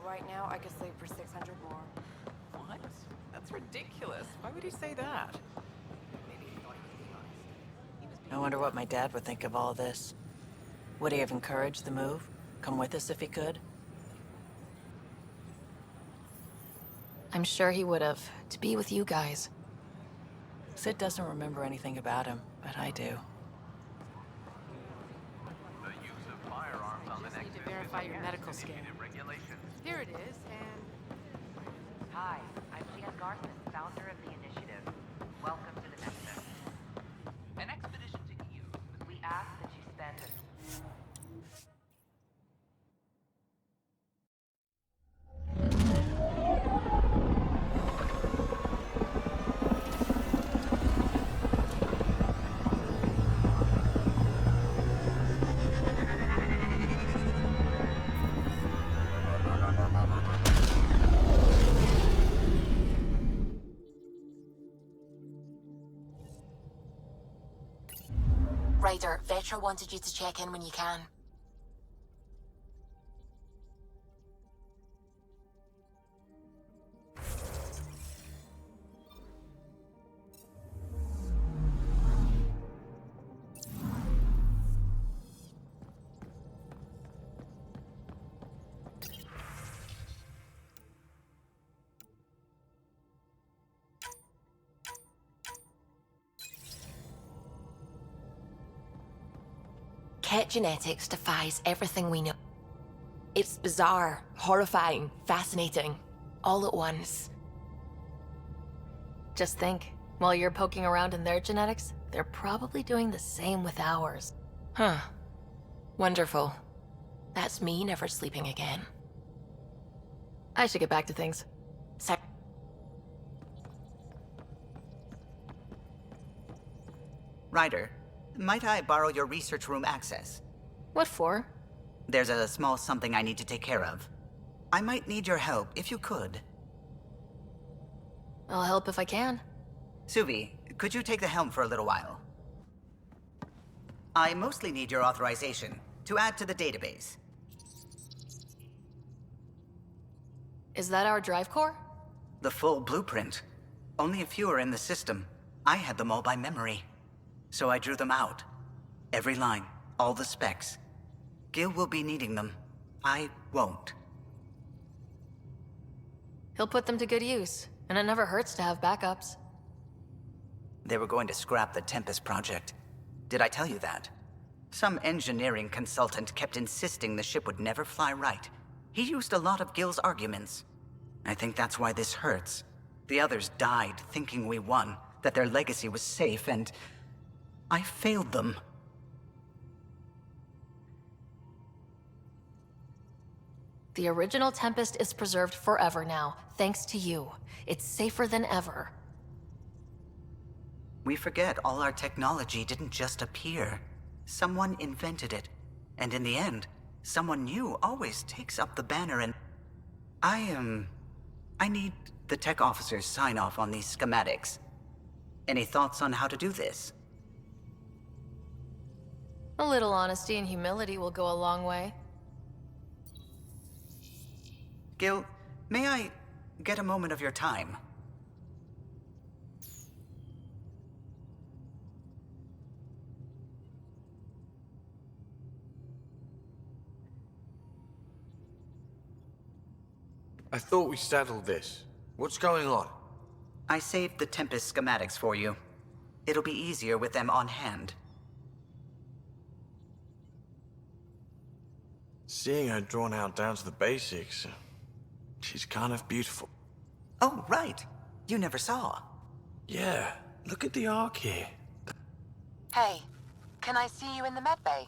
Right now, I could sleep for 600 more.
What? That's ridiculous. Why would he say that?
I wonder what my dad would think of all this. Would he have encouraged the move? Come with us if he could?
I'm sure he would have, to be with you guys.
Sid doesn't remember anything about him, but I do.
The use of firearms on the Nexus
need to verify your medical scan.
regulations.
Here it is, and
Hi, I'm Gian Garson, founder of the initiative. Welcome to the Nexus.
An expedition to EU.
We ask that you spend
Ryder, Vetra wanted you to check in when you can. Ket genetics defies everything we know.
It's bizarre, horrifying, fascinating, all at once.
Just think, while you're poking around in their genetics, they're probably doing the same with ours.
Huh. Wonderful. That's me never sleeping again.
I should get back to things.
Ryder, might I borrow your research room access?
What for?
There's a small something I need to take care of. I might need your help if you could.
I'll help if I can.
Suvi, could you take the helm for a little while? I mostly need your authorization to add to the database.
Is that our drive core?
The full blueprint. Only a few are in the system. I had them all by memory. So I drew them out. Every line, all the specs. Gil will be needing them. I won't.
He'll put them to good use, and it never hurts to have backups.
They were going to scrap the Tempest project. Did I tell you that? Some engineering consultant kept insisting the ship would never fly right. He used a lot of Gil's arguments. I think that's why this hurts. The others died thinking we won, that their legacy was safe, and I failed them.
The original Tempest is preserved forever now, thanks to you. It's safer than ever.
We forget all our technology didn't just appear. Someone invented it. And in the end, someone new always takes up the banner and... I need the tech officer's sign-off on these schematics. Any thoughts on how to do this?
A little honesty and humility will go a long way.
Gil, may I get a moment of your time?
I thought we settled this. What's going on?
I saved the Tempest schematics for you. It'll be easier with them on hand.
Seeing her drawn out down to the basics, she's kind of beautiful.
Oh, right. You never saw.
Yeah, look at the arc here.
Hey, can I see you in the med bay?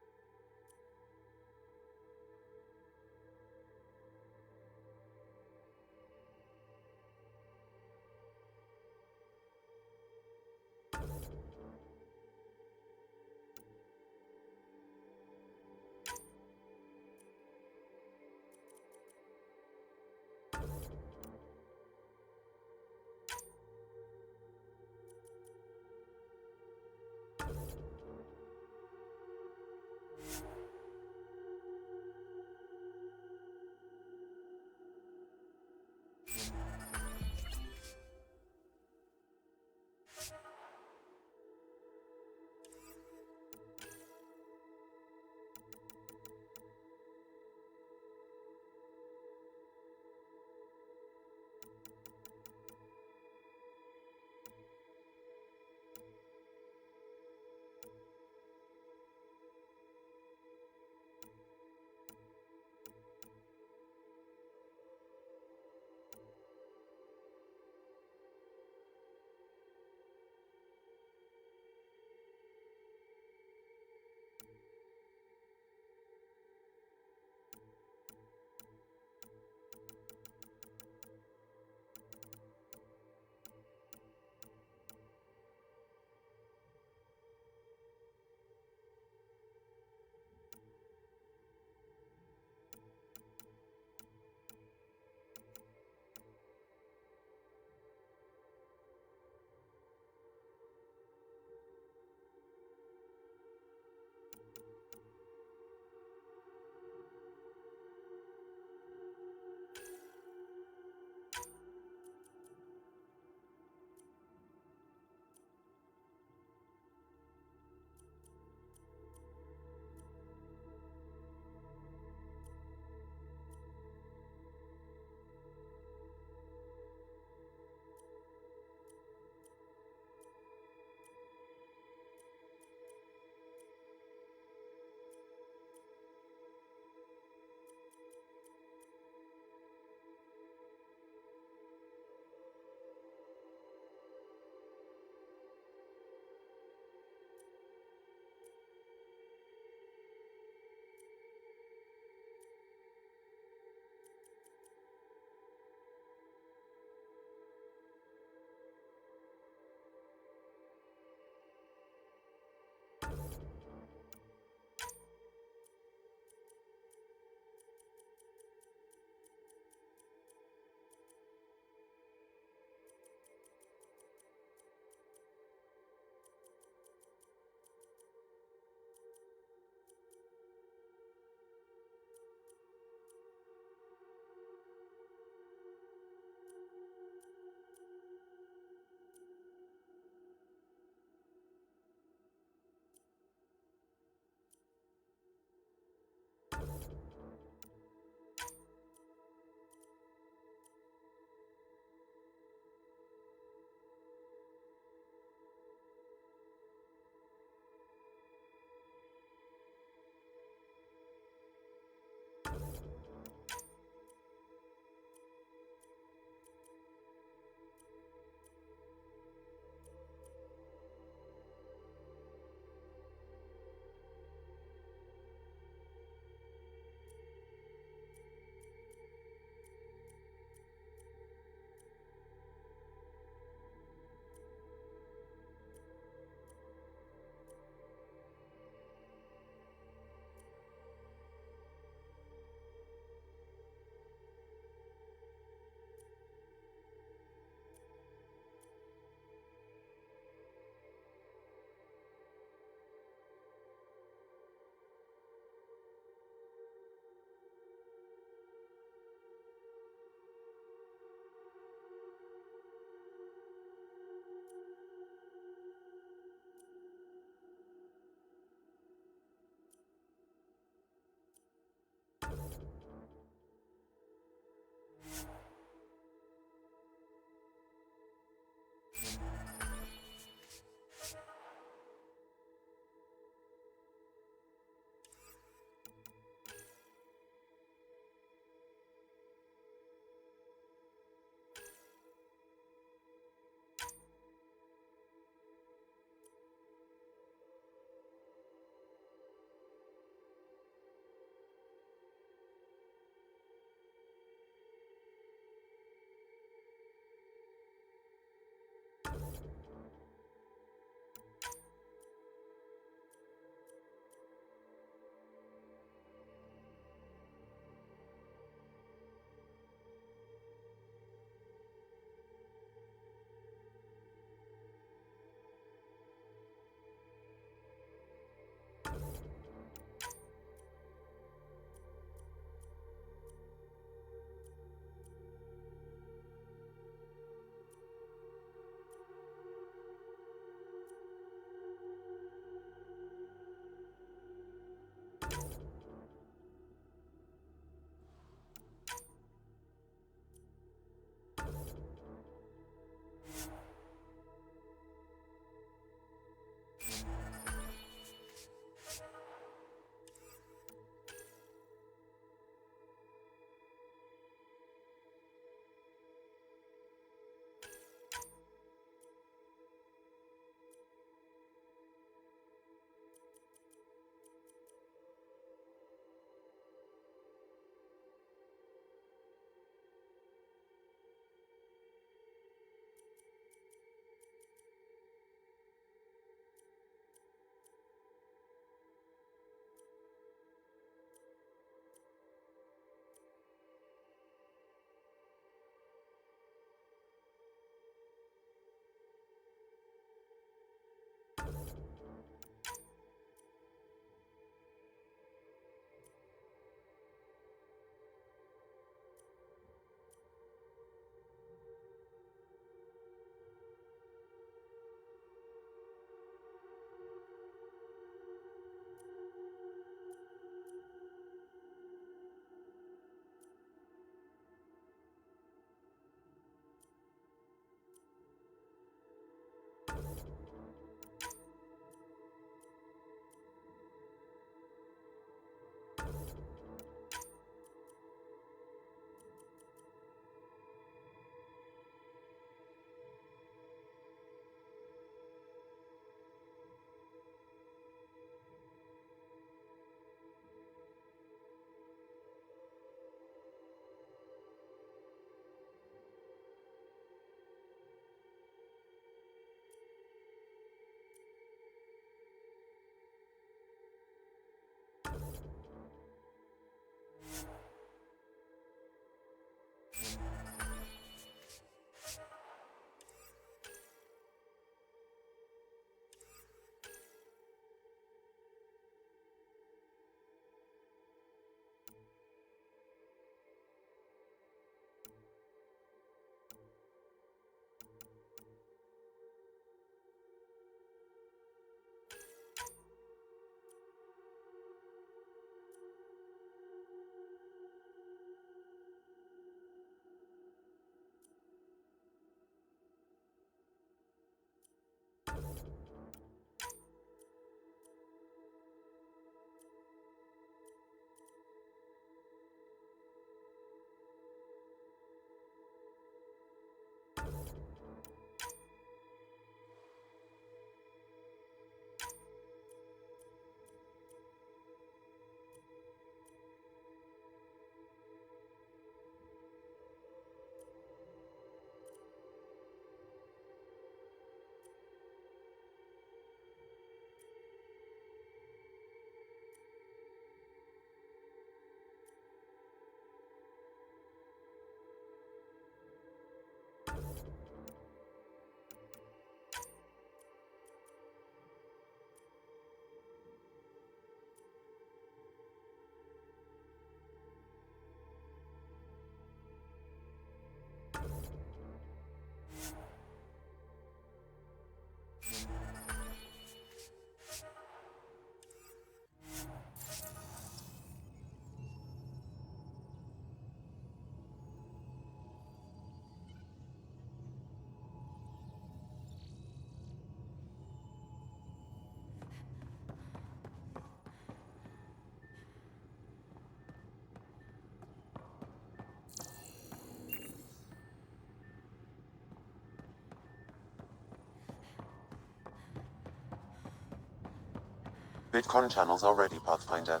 VidCon channels are ready, Pathfinder.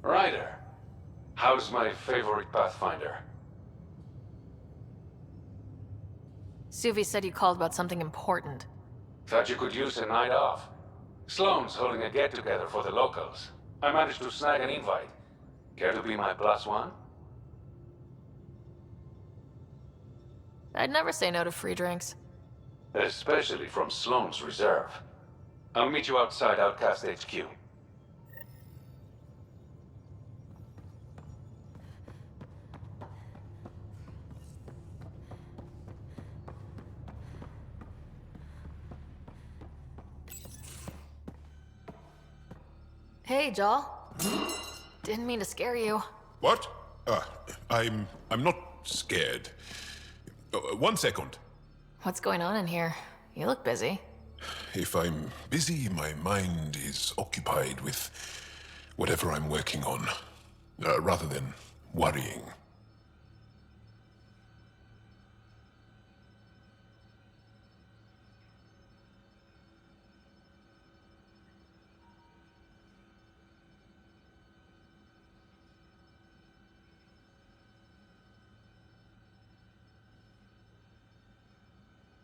Ryder, how's my favorite Pathfinder?
Suvi said you called about something important.
Thought you could use a night off. Sloane's holding a get-together for the locals. I managed to snag an invite. Care to be my +1?
I'd never say no to free drinks.
Especially from Sloane's Reserve. I'll meet you outside Outcast HQ.
Hey, Joel. Didn't mean to scare you.
What? I'm not scared. 1 second.
What's going on in here? You look busy.
If I'm busy, my mind is occupied with whatever I'm working on, rather than worrying.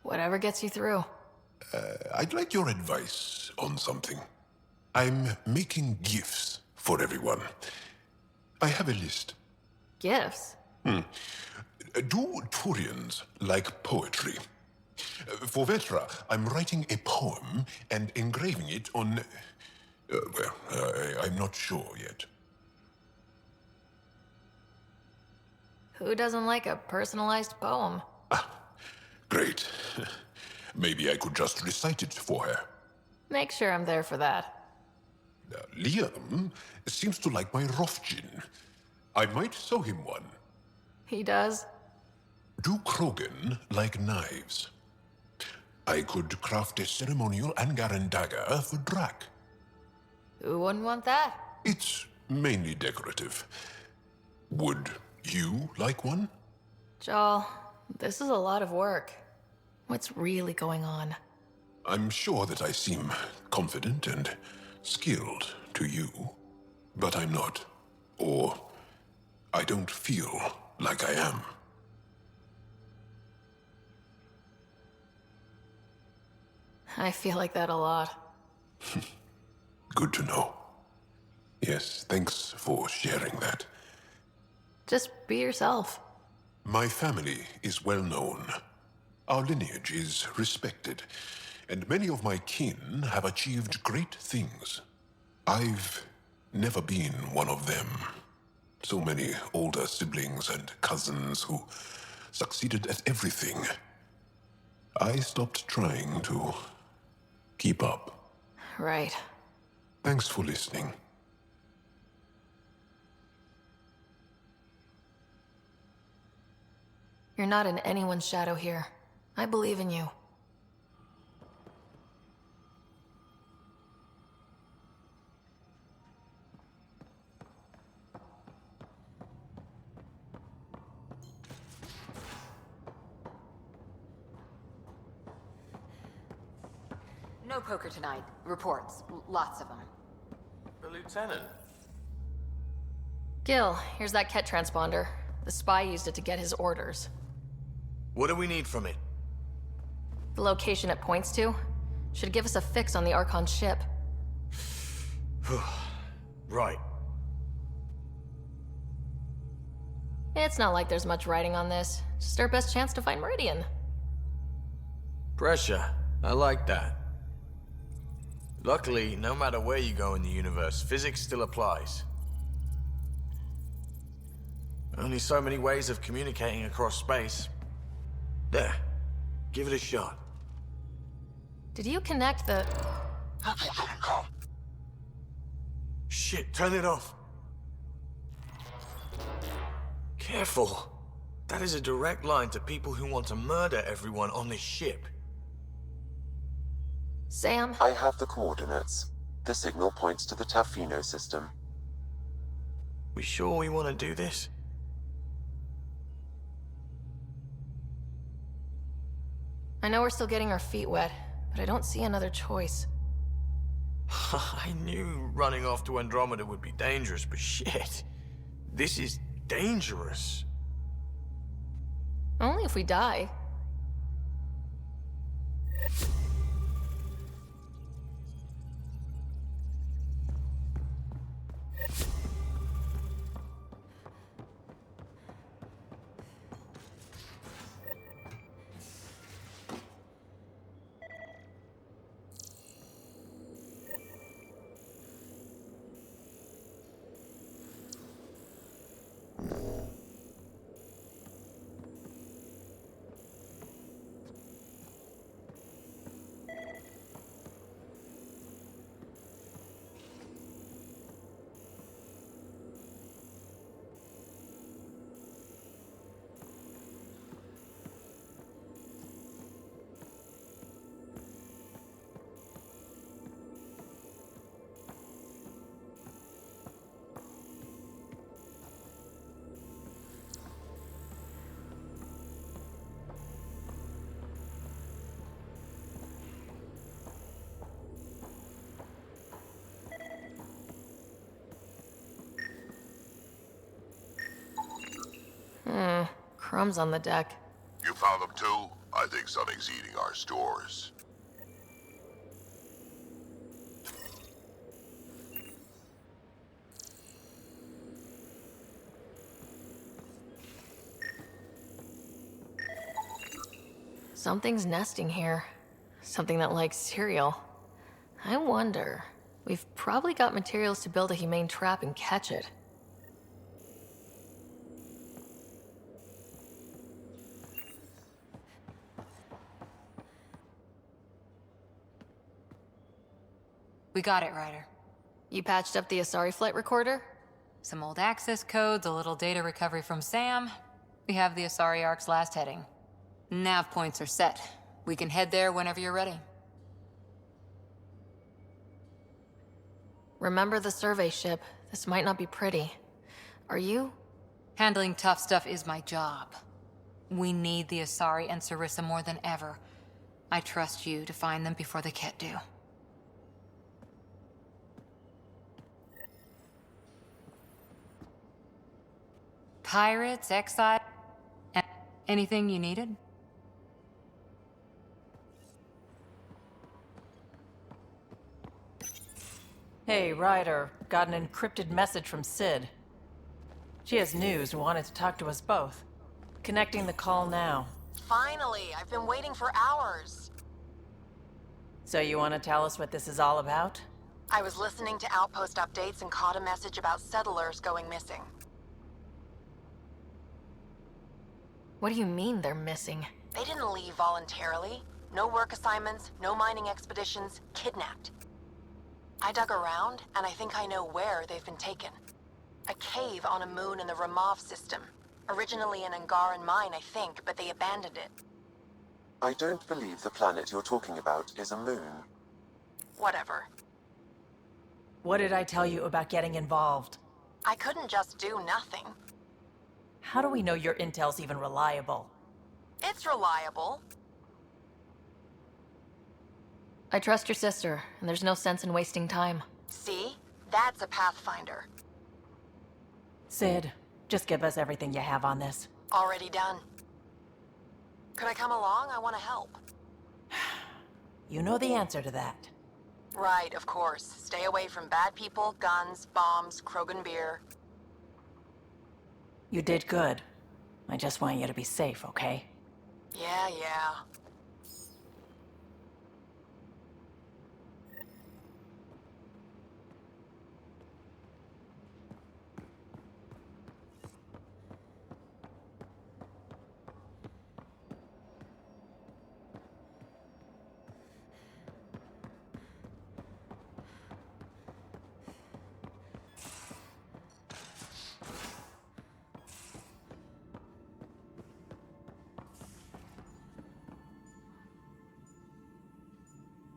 Whatever gets you through.
I'd like your advice on something. I'm making gifts for everyone. I have a list.
Gifts?
Do Turians like poetry? For Vetra, I'm writing a poem and engraving it on... I'm not sure yet.
Who doesn't like a personalized poem?
Great. Maybe I could just recite it for her.
Make sure I'm there for that.
Liam seems to like my Rofgin. I might sew him one.
He does?
Do Krogan like knives? I could craft a ceremonial Angaran dagger for Drak.
Who wouldn't want that?
It's mainly decorative. Would you like one?
Joel, this is a lot of work. What's really going on?
I'm sure that I seem confident and skilled to you, but I'm not. Or I don't feel like I am.
I feel like that a lot.
Good to know. Yes, thanks for sharing that.
Just be yourself.
My family is well known. Our lineage is respected, and many of my kin have achieved great things. I've never been one of them. So many older siblings and cousins who succeeded at everything. I stopped trying to keep up.
Right.
Thanks for listening.
You're not in anyone's shadow here. I believe in you.
No poker tonight. Reports. Lots of them.
The lieutenant.
Gil, here's that Ket transponder. The spy used it to get his orders.
What do we need from it?
The location it points to should give us a fix on the Archon's ship.
Right.
It's not like there's much writing on this. Just our best chance to find Meridian.
Pressure. I like that. Luckily, no matter where you go in the universe, physics still applies. Only so many ways of communicating across space. There. Give it a shot.
Did you connect the...
Shit, turn it off. Careful. That is a direct line to people who want to murder everyone on this ship.
Sam?
I have the coordinates. The signal points to the Tafino system.
We sure we want to do this?
I know we're still getting our feet wet, but I don't see another choice.
I knew running off to Andromeda would be dangerous, but shit. This is dangerous.
Only if we die. Crumbs on the deck.
You found them too? I think something's eating our stores.
Something's nesting here. Something that likes cereal. I wonder. We've probably got materials to build a humane trap and catch it.
We got it, Ryder.
You patched up the Asari flight recorder?
Some old access codes, a little data recovery from Sam. We have the Asari Ark's last heading. Nav points are set. We can head there whenever you're ready.
Remember the survey ship. This might not be pretty. Are you?
Handling tough stuff is my job. We need the Asari and Sarissa more than ever. I trust you to find them before the Ket do. Pirates, exile, anything you needed?
Hey, Ryder. Got an encrypted message from Sid. She has news and wanted to talk to us both. Connecting the call now.
Finally! I've been waiting for hours.
So you want to tell us what this is all about?
I was listening to outpost updates and caught a message about settlers going missing.
What do you mean they're missing?
They didn't leave voluntarily. No work assignments, no mining expeditions, kidnapped. I dug around, and I think I know where they've been taken. A cave on a moon in the Ramov system. Originally an Angaran mine, I think, but they abandoned it.
I don't believe the planet you're talking about is a moon.
Whatever.
What did I tell you about getting involved?
I couldn't just do nothing.
How do we know your intel's even reliable?
It's reliable.
I trust your sister, and there's no sense in wasting time.
See? That's a Pathfinder.
Sid, just give us everything you have on this.
Already done. Could I come along? I want to help.
You know the answer to that.
Right, of course. Stay away from bad people, guns, bombs, Krogan beer.
You did good. I just want you to be safe, okay?
Yeah.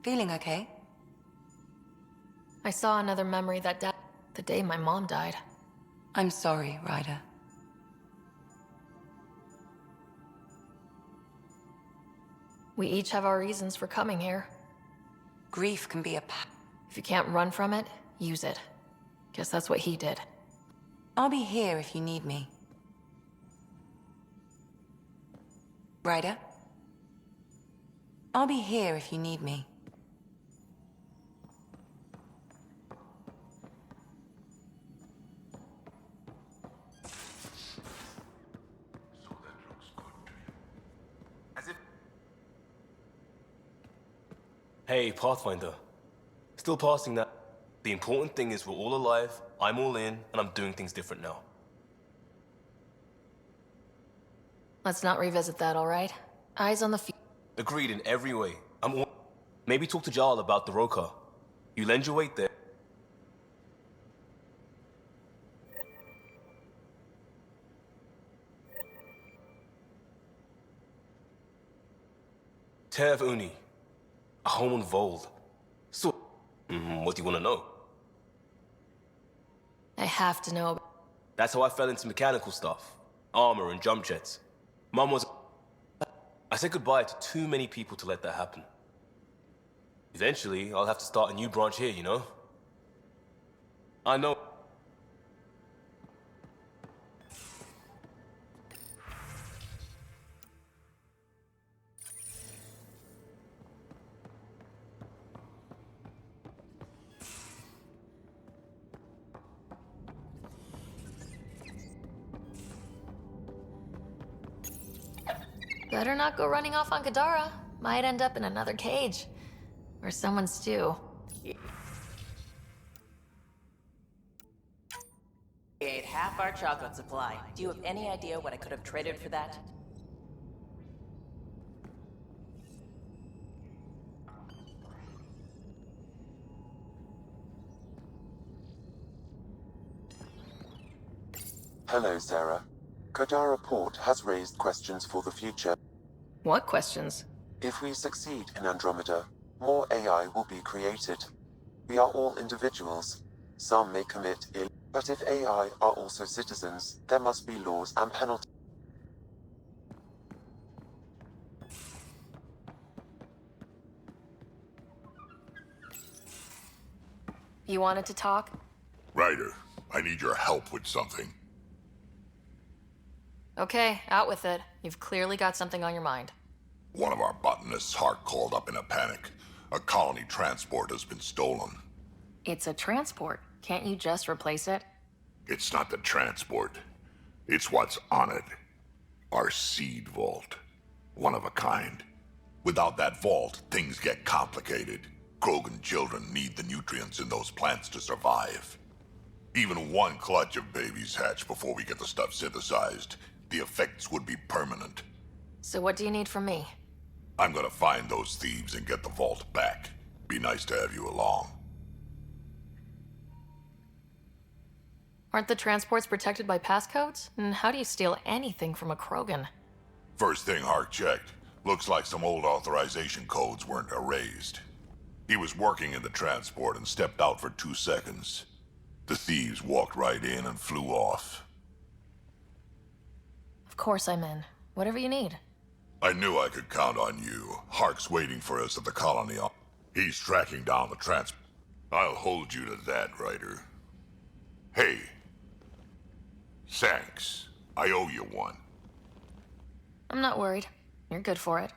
Feeling okay?
I saw another memory the day my mom died.
I'm sorry, Ryder.
We each have our reasons for coming here.
Grief can be a
If you can't run from it, use it. Guess that's what he did.
I'll be here if you need me. Ryder? I'll be here if you need me.
Hey, Pathfinder. Still passing that. The important thing is we're all alive, I'm all in, and I'm doing things different now.
Let's not revisit that, all right? Eyes on the future.
Agreed in every way. Maybe talk to Jarl about the Roka. You lend your weight there. Tev Uni. A home on Vold. So, what do you want to know?
I have to know.
That's how I fell into mechanical stuff. Armor and jump jets. Mum was... I said goodbye to too many people to let that happen. Eventually, I'll have to start a new branch here, you know? I know.
Better not go running off on Kadara. Might end up in another cage. Or someone's stew.
Ate half our chocolate supply. Do you have any idea what I could have traded for that?
Hello, Sarah. Kadara Port has raised questions for the future.
What questions?
If we succeed in Andromeda, more AI will be created. We are all individuals. Some may commit ill, but if AI are also citizens, there must be laws and penalties.
You wanted to talk?
Ryder, I need your help with something.
Okay, out with it. You've clearly got something on your mind.
One of our botanists' heart called up in a panic. A colony transport has been stolen.
It's a transport. Can't you just replace it?
It's not the transport. It's what's on it. Our seed vault. One of a kind. Without that vault, things get complicated. Krogan children need the nutrients in those plants to survive. Even one clutch of babies hatch before we get the stuff synthesized. The effects would be permanent.
So what do you need from me?
I'm gonna find those thieves and get the vault back. Be nice to have you along.
Aren't the transports protected by passcodes? And how do you steal anything from a Krogan?
First thing Hark checked. Looks like some old authorization codes weren't erased. He was working in the transport and stepped out for 2 seconds. The thieves walked right in and flew off.
Of course I'm in. Whatever you need.
I knew I could count on you. Hark's waiting for us at the colony. He's tracking down the transport. I'll hold you to that, Ryder. Hey. Thanks. I owe you one.
I'm not worried. You're good for it.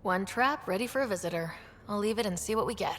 One trap ready for a visitor. I'll leave it and see what we get.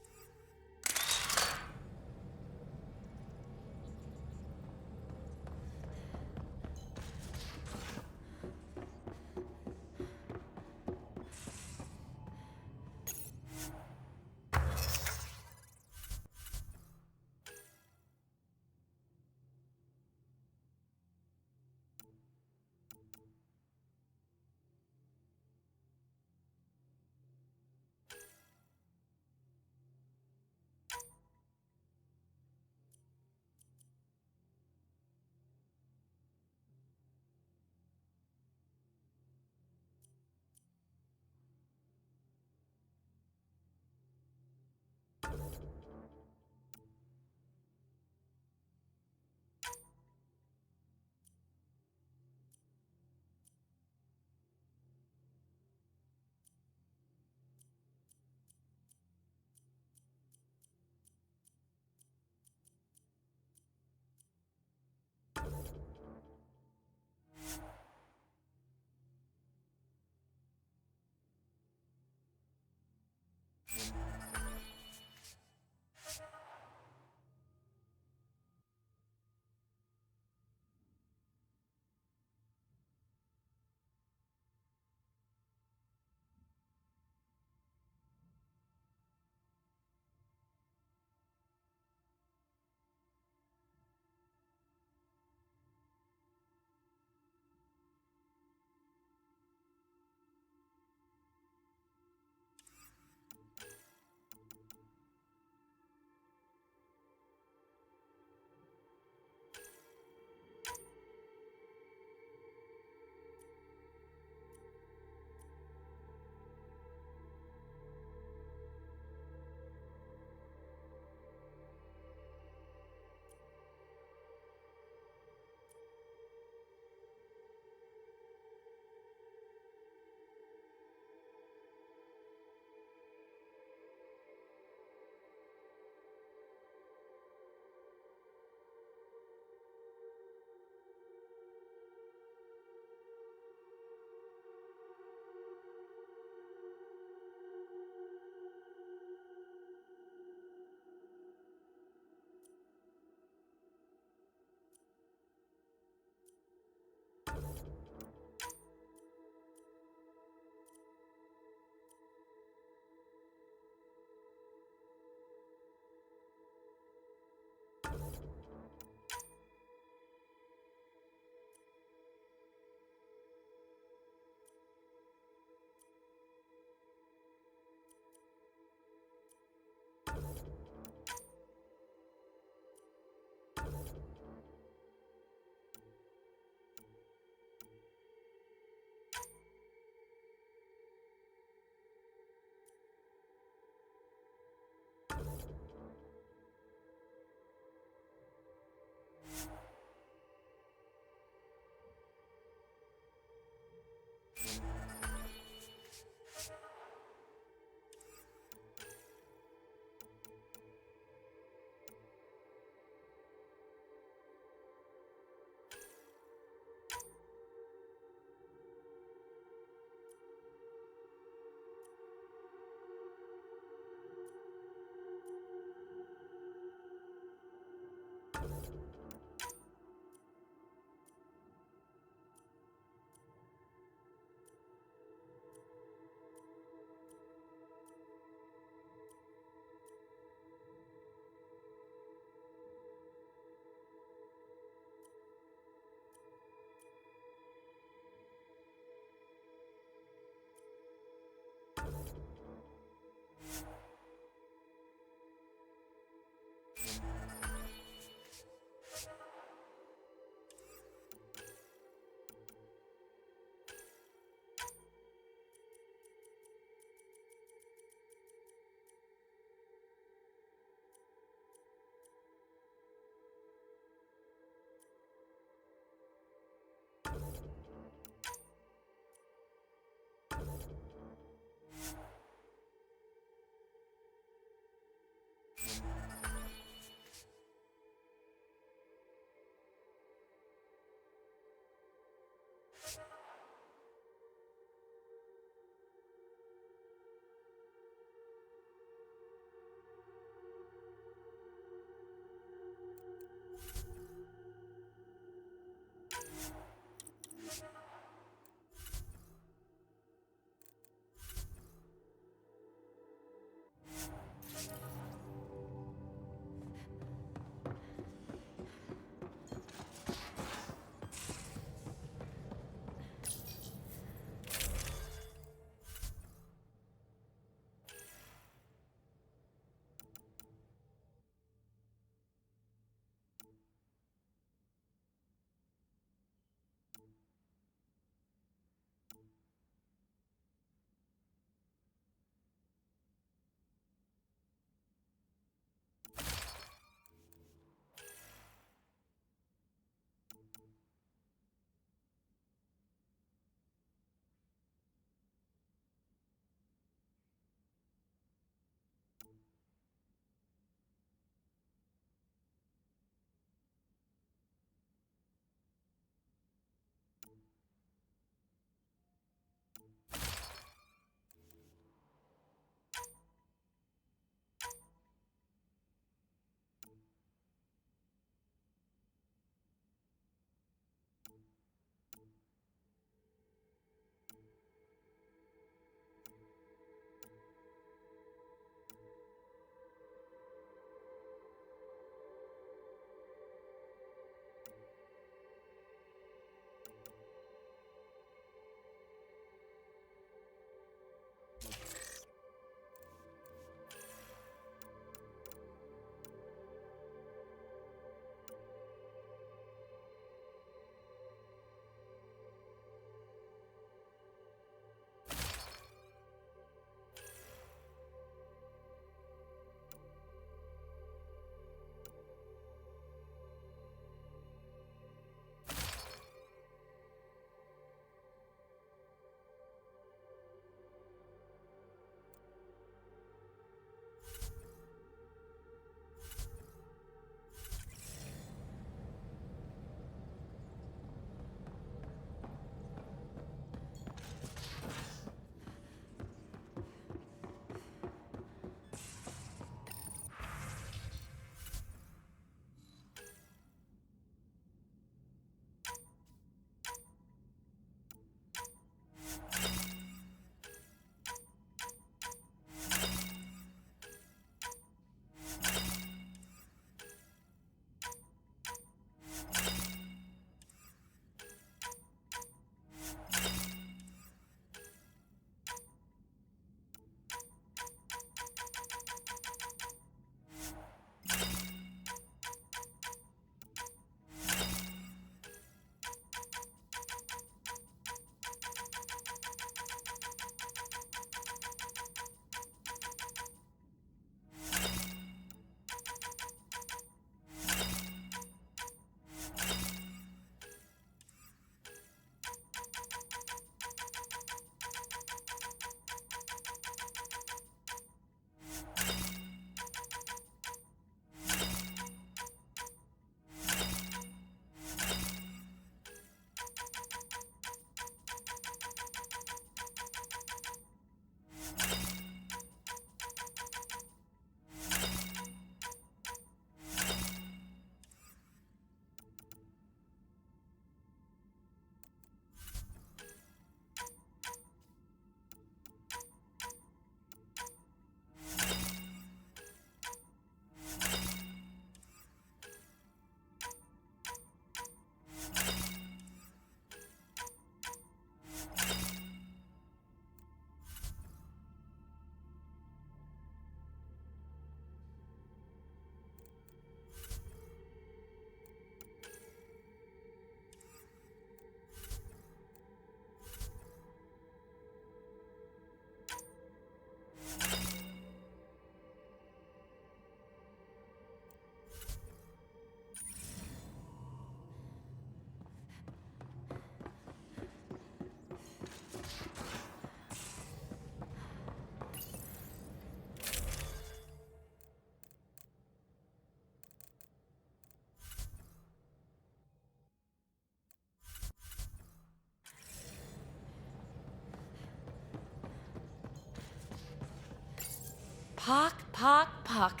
Puck.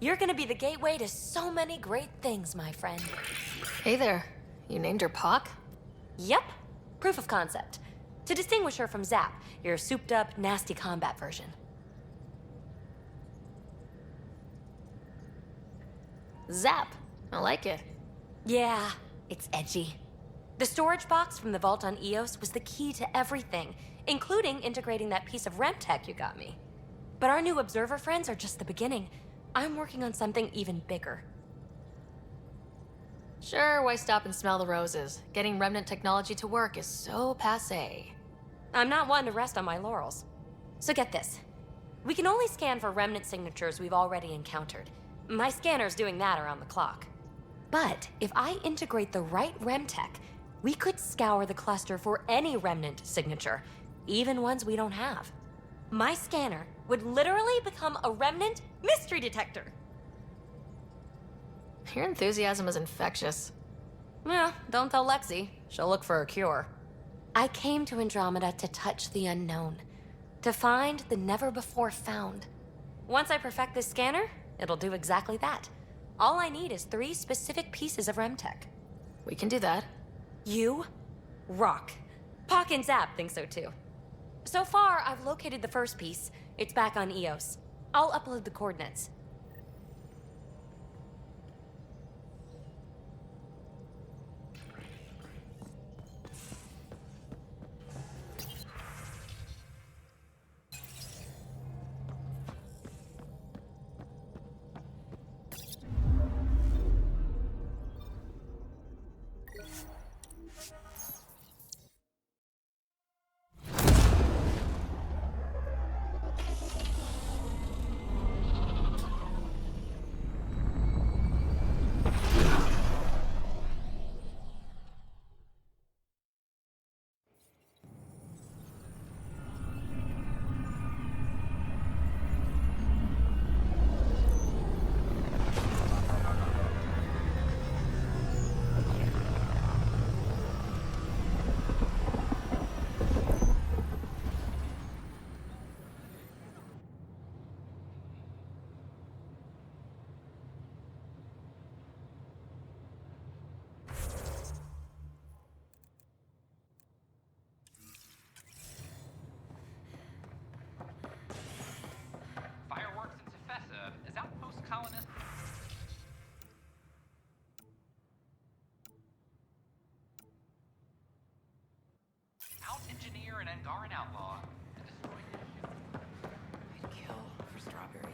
You're gonna be the gateway to so many great things, my friend.
Hey there. You named her Pock?
Yep. Proof of concept. To distinguish her from Zap, your souped-up, nasty combat version.
Zap. I like it.
Yeah, it's edgy. The storage box from the vault on Eos was the key to everything, including integrating that piece of REM tech you got me. But our new observer friends are just the beginning. I'm working on something even bigger.
Sure, why stop and smell the roses? Getting remnant technology to work is so passé.
I'm not one to rest on my laurels. So get this. We can only scan for remnant signatures we've already encountered. My scanner's doing that around the clock. But if I integrate the right REM tech, we could scour the cluster for any remnant signature, even ones we don't have. My scanner would literally become a remnant mystery detector.
Your enthusiasm is infectious.
Yeah, don't tell Lexi. She'll look for a cure. I came to Andromeda to touch the unknown, to find the never-before-found. Once I perfect this scanner, it'll do exactly that. All I need is 3 specific pieces of REM tech.
We can do that.
You rock. Pock and Zap think so too. So far, I've located the first piece. It's back on Eos. I'll upload the coordinates.
Fireworks in Cephessa as outpost colonists. Out engineer an Angaran outlaw to destroy his ship.
I'd kill for strawberries.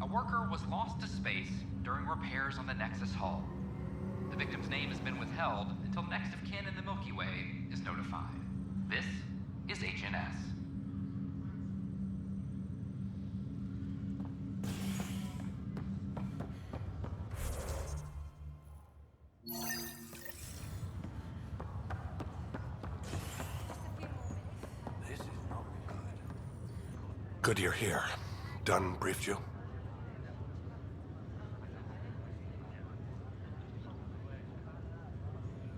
A worker was lost to space during repairs on the Nexus hull. The victim's name has been withheld until next of kin in the Milky Way is notified. This is HNS.
Good you're here. Dunn briefed you?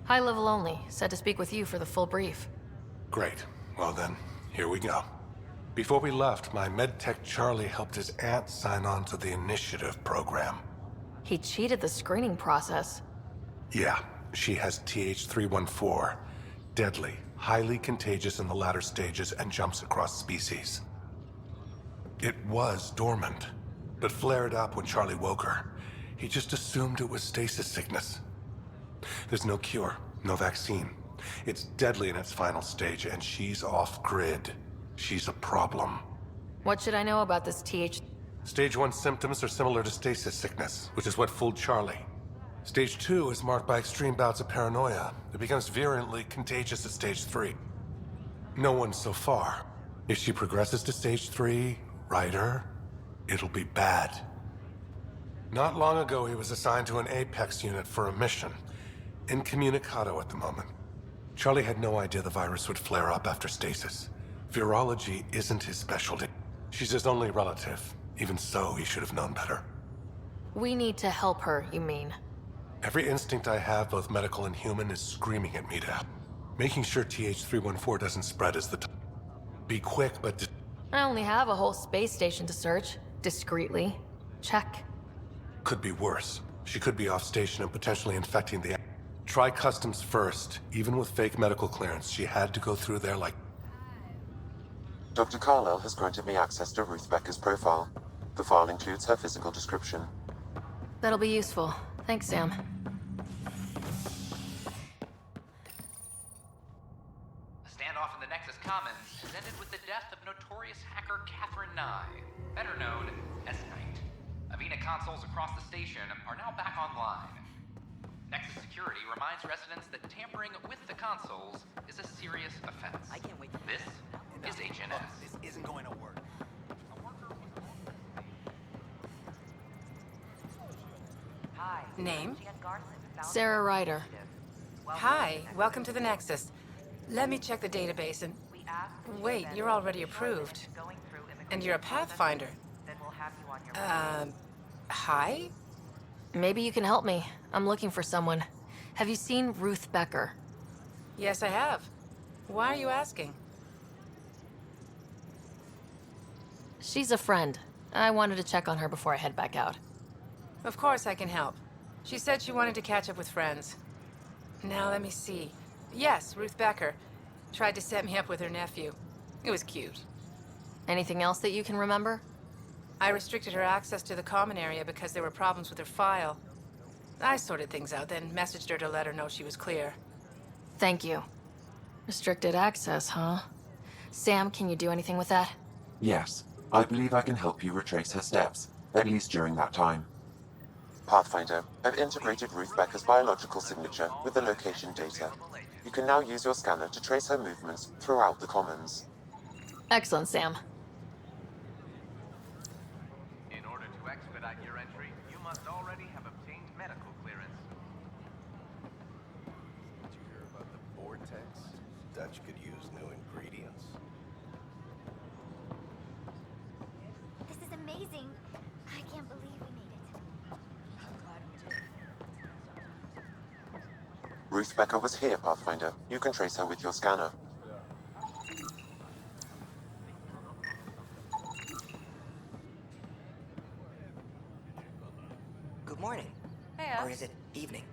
High level only. Said to speak with you for the full brief.
Great. Well then, here we go. Before we left, my medtech Charlie helped his aunt sign on to the initiative program.
He cheated the screening process.
Yeah, she has TH314. Deadly, highly contagious in the latter stages, and jumps across species. It was dormant, but flared up when Charlie woke her. He just assumed it was stasis sickness. There's no cure, no vaccine. It's deadly in its final stage, and she's off-grid. She's a problem.
What should I know about this
Stage 1 symptoms are similar to stasis sickness, which is what fooled Charlie. Stage 2 is marked by extreme bouts of paranoia. It becomes virulently contagious at Stage 3. No one so far. If she progresses to Stage 3, Ryder, it'll be bad. Not long ago, he was assigned to an Apex unit for a mission. Incommunicado at the moment. Charlie had no idea the virus would flare up after stasis. Virology isn't his specialty. She's his only relative. Even so, he should have known better.
We need to help her, you mean?
Every instinct I have, both medical and human, is screaming at me to help. Making sure TH314 doesn't spread is the top. Be quick, but
I only have a whole space station to search. Discreetly. Check.
could be worse. She could be off station and potentially infecting the... Try customs first. Even with fake medical clearance, she had to go through there like...
Dr. Carlyle has granted me access to Ruth Becker's profile. The file includes her physical description.
That'll be useful. Thanks, Sam.
A standoff in the Nexus Commons has ended with the death of notorious hacker Catherine Nye, better known as Knight. Avena consoles across the station are now back online. Nexus Security reminds residents that tampering with the consoles is a serious offense. I can't wait. This is HNS.
This isn't going to work.
Hi.
Name?
Sarah Ryder.
Hi, welcome to the Nexus. Let me check the database and... Wait, you're already approved. And you're a Pathfinder. Hi?
Maybe you can help me. I'm looking for someone. Have you seen Ruth Becker?
Yes, I have. Why are you asking?
She's a friend. I wanted to check on her before I head back out.
Of course I can help. She said she wanted to catch up with friends. Now let me see. Yes, Ruth Becker. Tried to set me up with her nephew. It was cute.
Anything else that you can remember?
I restricted her access to the common area because there were problems with her file. I sorted things out, then messaged her to let her know she was clear.
Thank you. Restricted access, huh? Sam, can you do anything with that?
Yes, I believe I can help you retrace her steps, at least during that time. Pathfinder, I've integrated Ruth Becker's biological signature with the location data. You can now use your scanner to trace her movements throughout the Commons.
Excellent, Sam.
In order to expedite your entry, you must already have obtained medical clearance.
Did you hear about the vortex? Dutch could use new ingredients.
This is amazing. I can't believe we made it. I'm glad we did.
Ruth Becker was here, Pathfinder. You can trace her with your scanner.
Good morning. Or is it evening?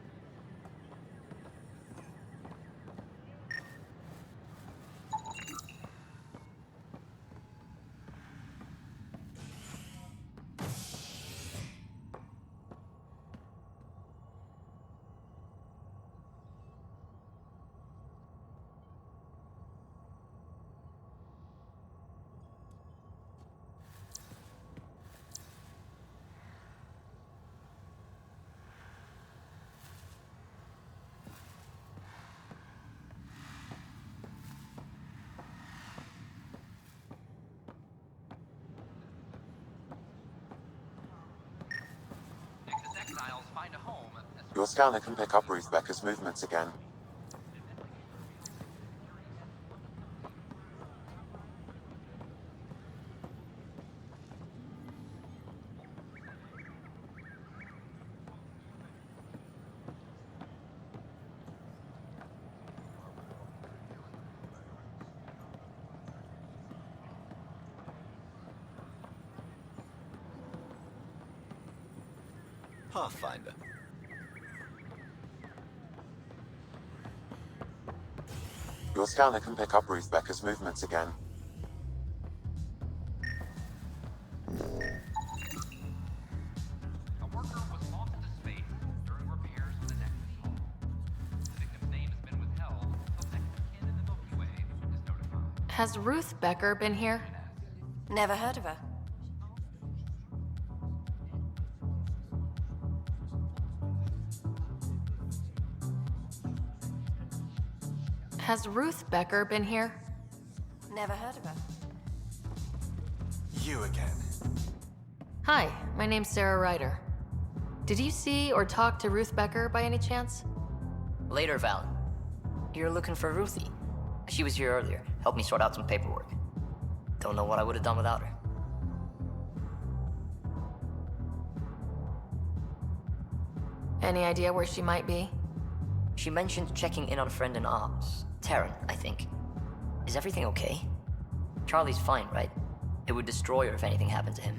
Nexus exiles find a home.
Your scanner can pick up Ruth Becker's movements again.
Pathfinder.
Your scanner can pick up Ruth Becker's movements again.
Has Ruth Becker been here?
Never heard of her.
Has Ruth Becker been here?
Never heard of her.
You again.
Hi, my name's Sarah Ryder. Did you see or talk to Ruth Becker by any chance?
Later, Val. You're looking for Ruthie. She was here earlier. Helped me sort out some paperwork. Don't know what I would have done without her.
Any idea where she might be?
She mentioned checking in on a friend in Oz. Taryn, I think. Is everything okay? Charlie's fine, right? It would destroy her if anything happened to him.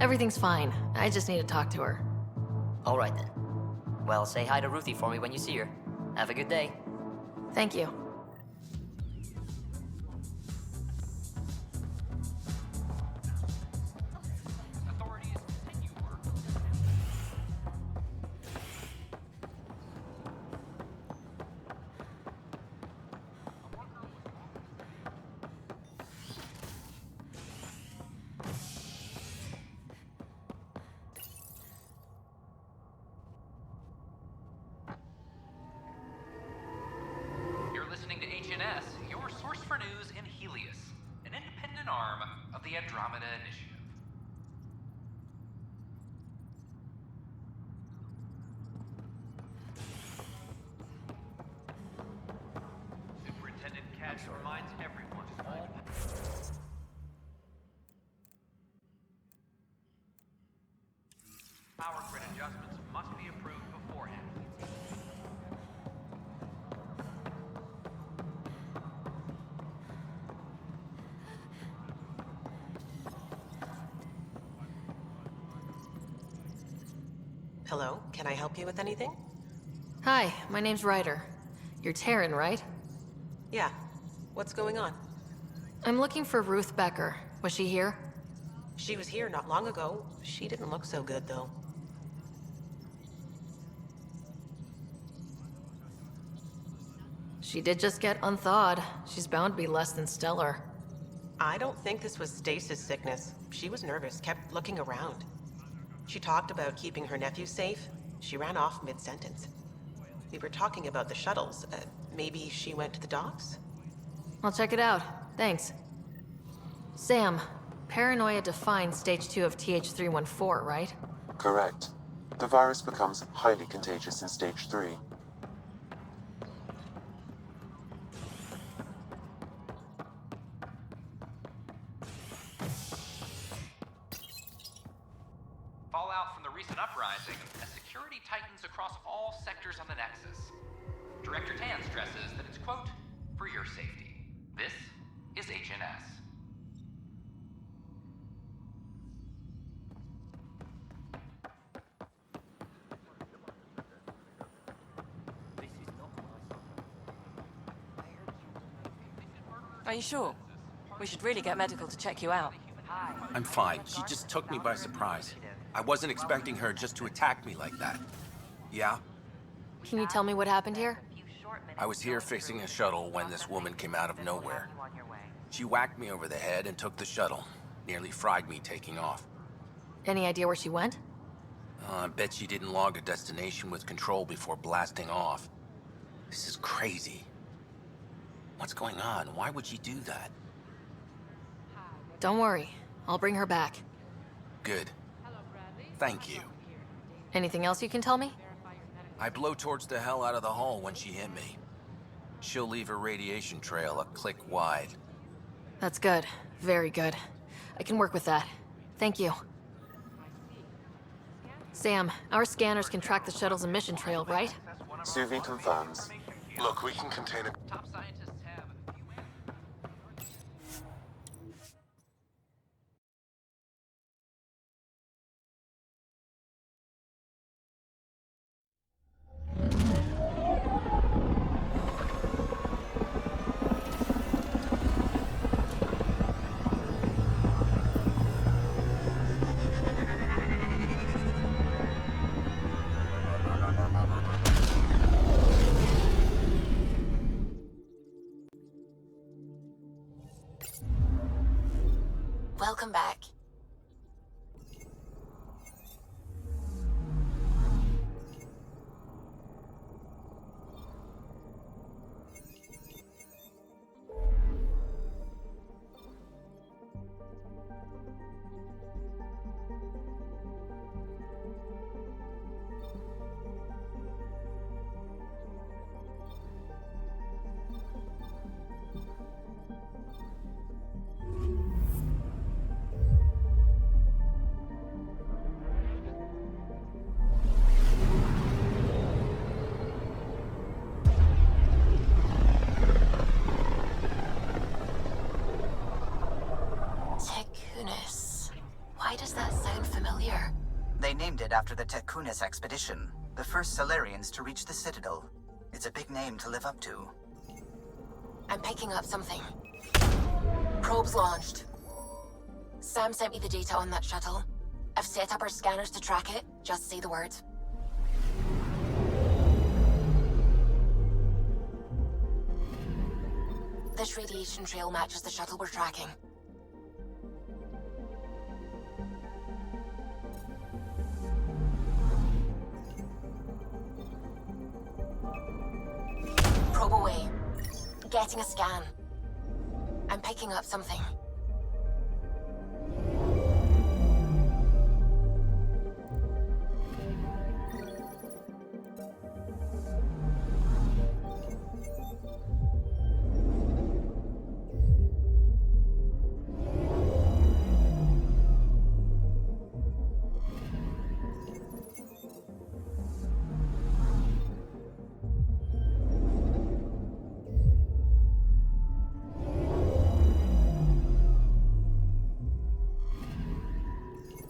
Everything's fine. I just need to talk to her.
All right then. Well, say hi to Ruthie for me when you see her. Have a good day.
Thank you.
You're listening to HNS, your source for news in Helios, an independent arm of the Andromeda Initiative.
Superintendent Cash reminds everyone all power grid adjustments must be approved beforehand.
Hello, can I help you with anything?
Hi, my name's Ryder. You're Taryn, right?
Yeah. What's going on?
I'm looking for Ruth Becker. Was she here?
She was here not long ago. She didn't look so good, though.
She did just get unthawed. She's bound to be less than stellar.
I don't think this was stasis sickness. She was nervous, kept looking around. She talked about keeping her nephew safe. She ran off mid-sentence. We were talking about the shuttles. Maybe she went to the docks?
I'll check it out. Thanks. Sam, paranoia defines stage 2 of TH314, right?
Correct. The virus becomes highly contagious in stage 3.
Fallout from the recent uprising as security tightens across all sectors on the Nexus. Director Tan stresses that it's, quote, for your safety. This is HNS.
Are you sure? We should really get medical to check you out.
I'm fine. She just took me by surprise. I wasn't expecting her just to attack me like that. Yeah?
Can you tell me what happened here?
I was here fixing a shuttle when this woman came out of nowhere. She whacked me over the head and took the shuttle. Nearly fried me taking off.
Any idea where she went?
I bet she didn't log a destination with control before blasting off. This is crazy. What's going on? Why would she do that?
Don't worry. I'll bring her back.
Good. Thank you.
Anything else you can tell me?
I blow towards the hell out of the hull when she hit me. She'll leave her radiation trail a click wide.
That's good. Very good. I can work with that. Thank you. Sam, our scanners can track the shuttle's emission trail, right?
Suvi confirms.
Look, we can contain it.
Top scientists have a few
Welcome back. Why does that sound familiar?
They named it after the Tekunis expedition, the first Solarians to reach the Citadel. It's a big name to live up to.
I'm picking up something. Probes launched. Sam sent me the data on that shuttle. I've set up our scanners to track it. Just say the word. This radiation trail matches the shuttle we're tracking. Probe away. Getting a scan. I'm picking up something.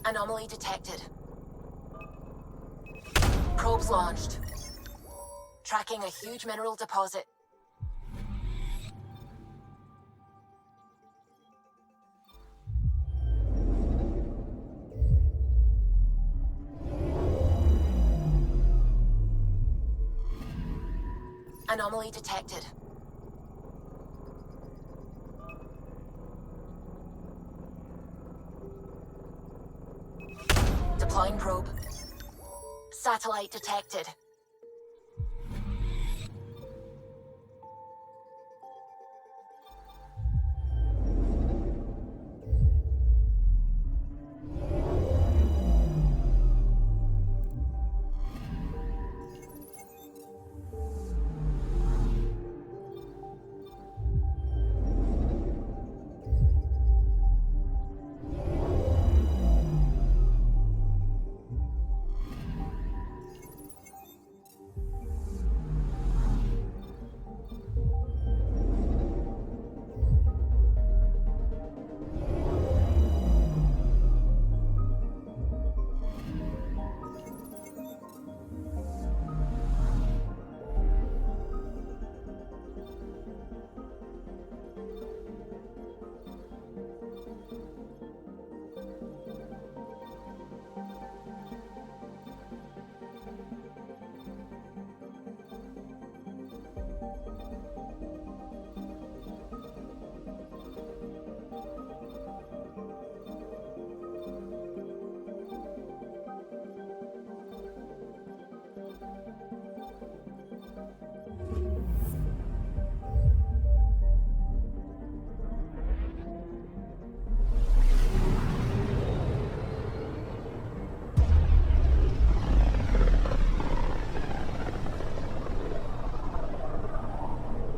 Anomaly detected. Probes launched. Tracking a huge mineral deposit. Anomaly detected. Deploying probe. Satellite detected.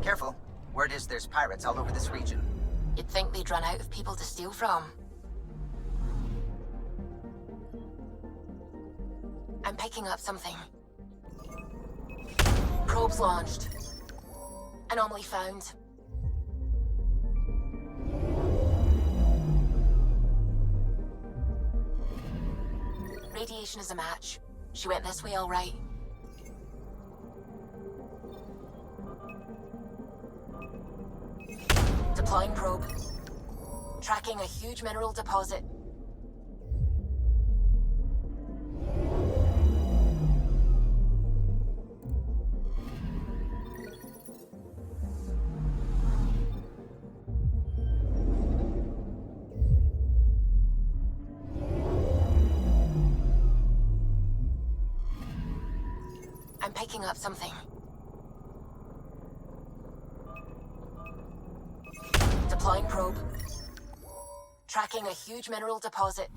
Careful. Word is there's pirates all over this region.
You'd think they'd run out of people to steal from. I'm picking up something. Probes launched. Anomaly found. Radiation is a match. She went this way all right. Deploying probe. Tracking a huge mineral deposit. picking up something. Deploying probe. Tracking a huge mineral deposit.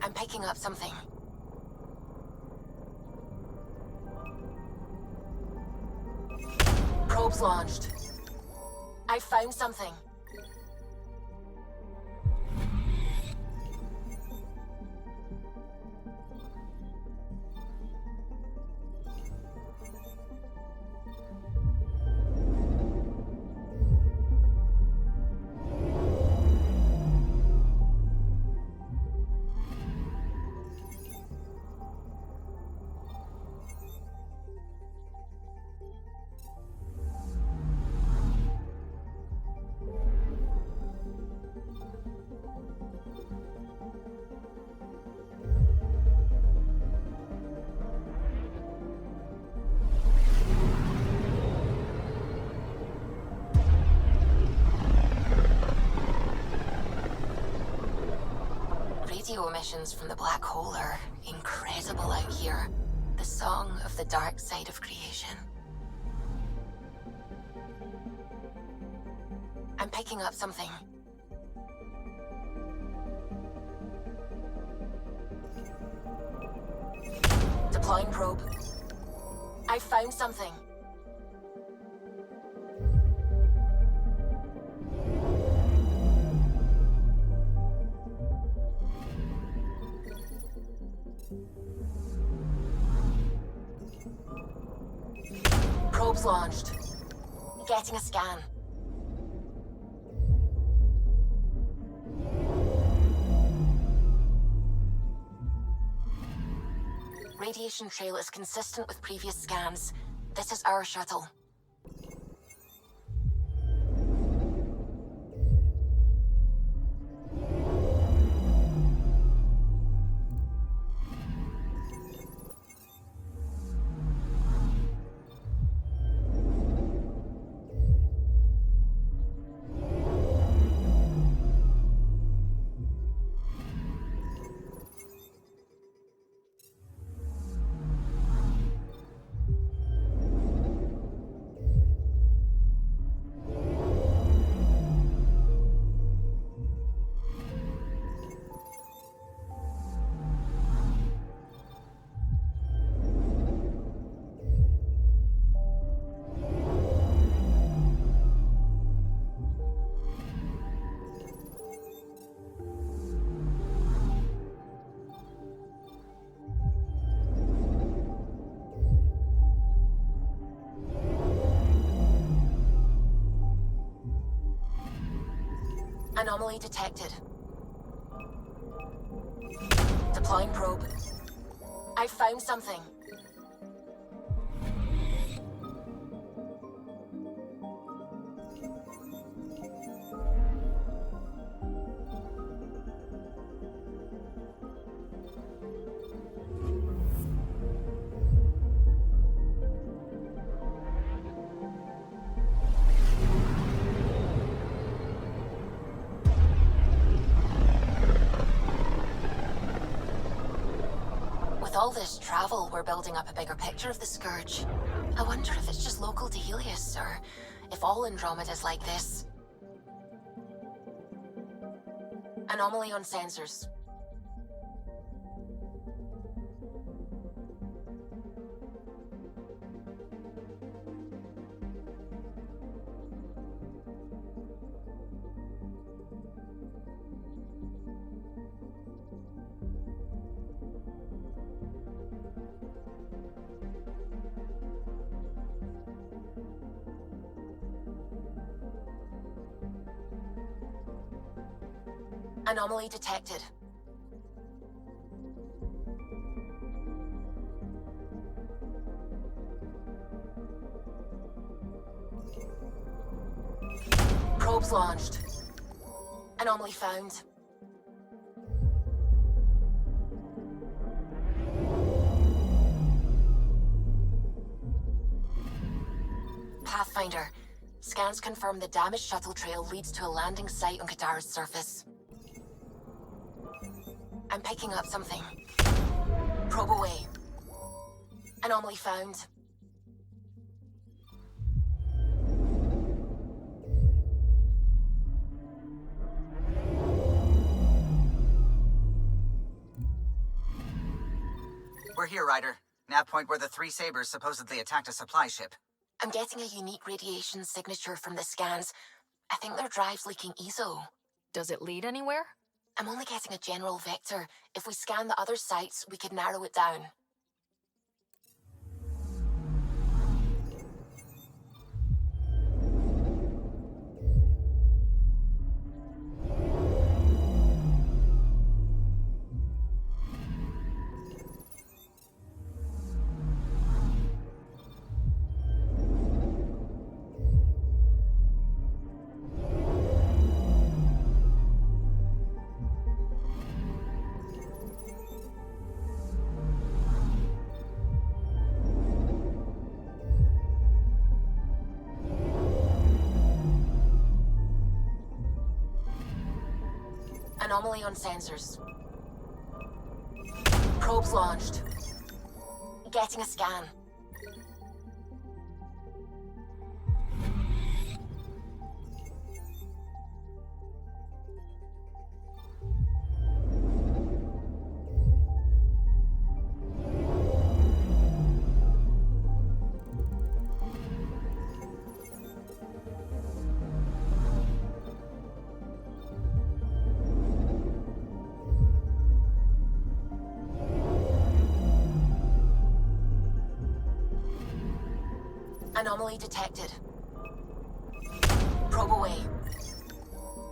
I'm picking up something. Probes launched. I found something. Radio emissions from the black hole are incredible out here. The song of the dark side of creation. I'm picking up something. Deploying probe. I found something. Probes launched. Getting a scan. Radiation trail is consistent with previous scans. This is our shuttle. Anomaly detected. Deploying probe. I found something. With all this travel, we're building up a bigger picture of the Scourge. I wonder if it's just local to Helios, or if all Andromeda's like this. Anomaly on sensors. Anomaly detected. Probes launched. Anomaly found. Pathfinder. Scans confirm the damaged shuttle trail leads to a landing site on Kadara's surface. I'm picking up something. Probe away. Anomaly found.
We're here, Ryder. Nav point where the three Sabres supposedly attacked a supply ship.
I'm getting a unique radiation signature from the scans. I think their drive's leaking ESO.
Does it lead anywhere?
I'm only getting a general vector. If we scan the other sites, we could narrow it down. Anomaly on sensors. Probes launched. Getting a scan. Anomaly detected. Probe away.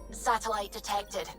Satellite detected.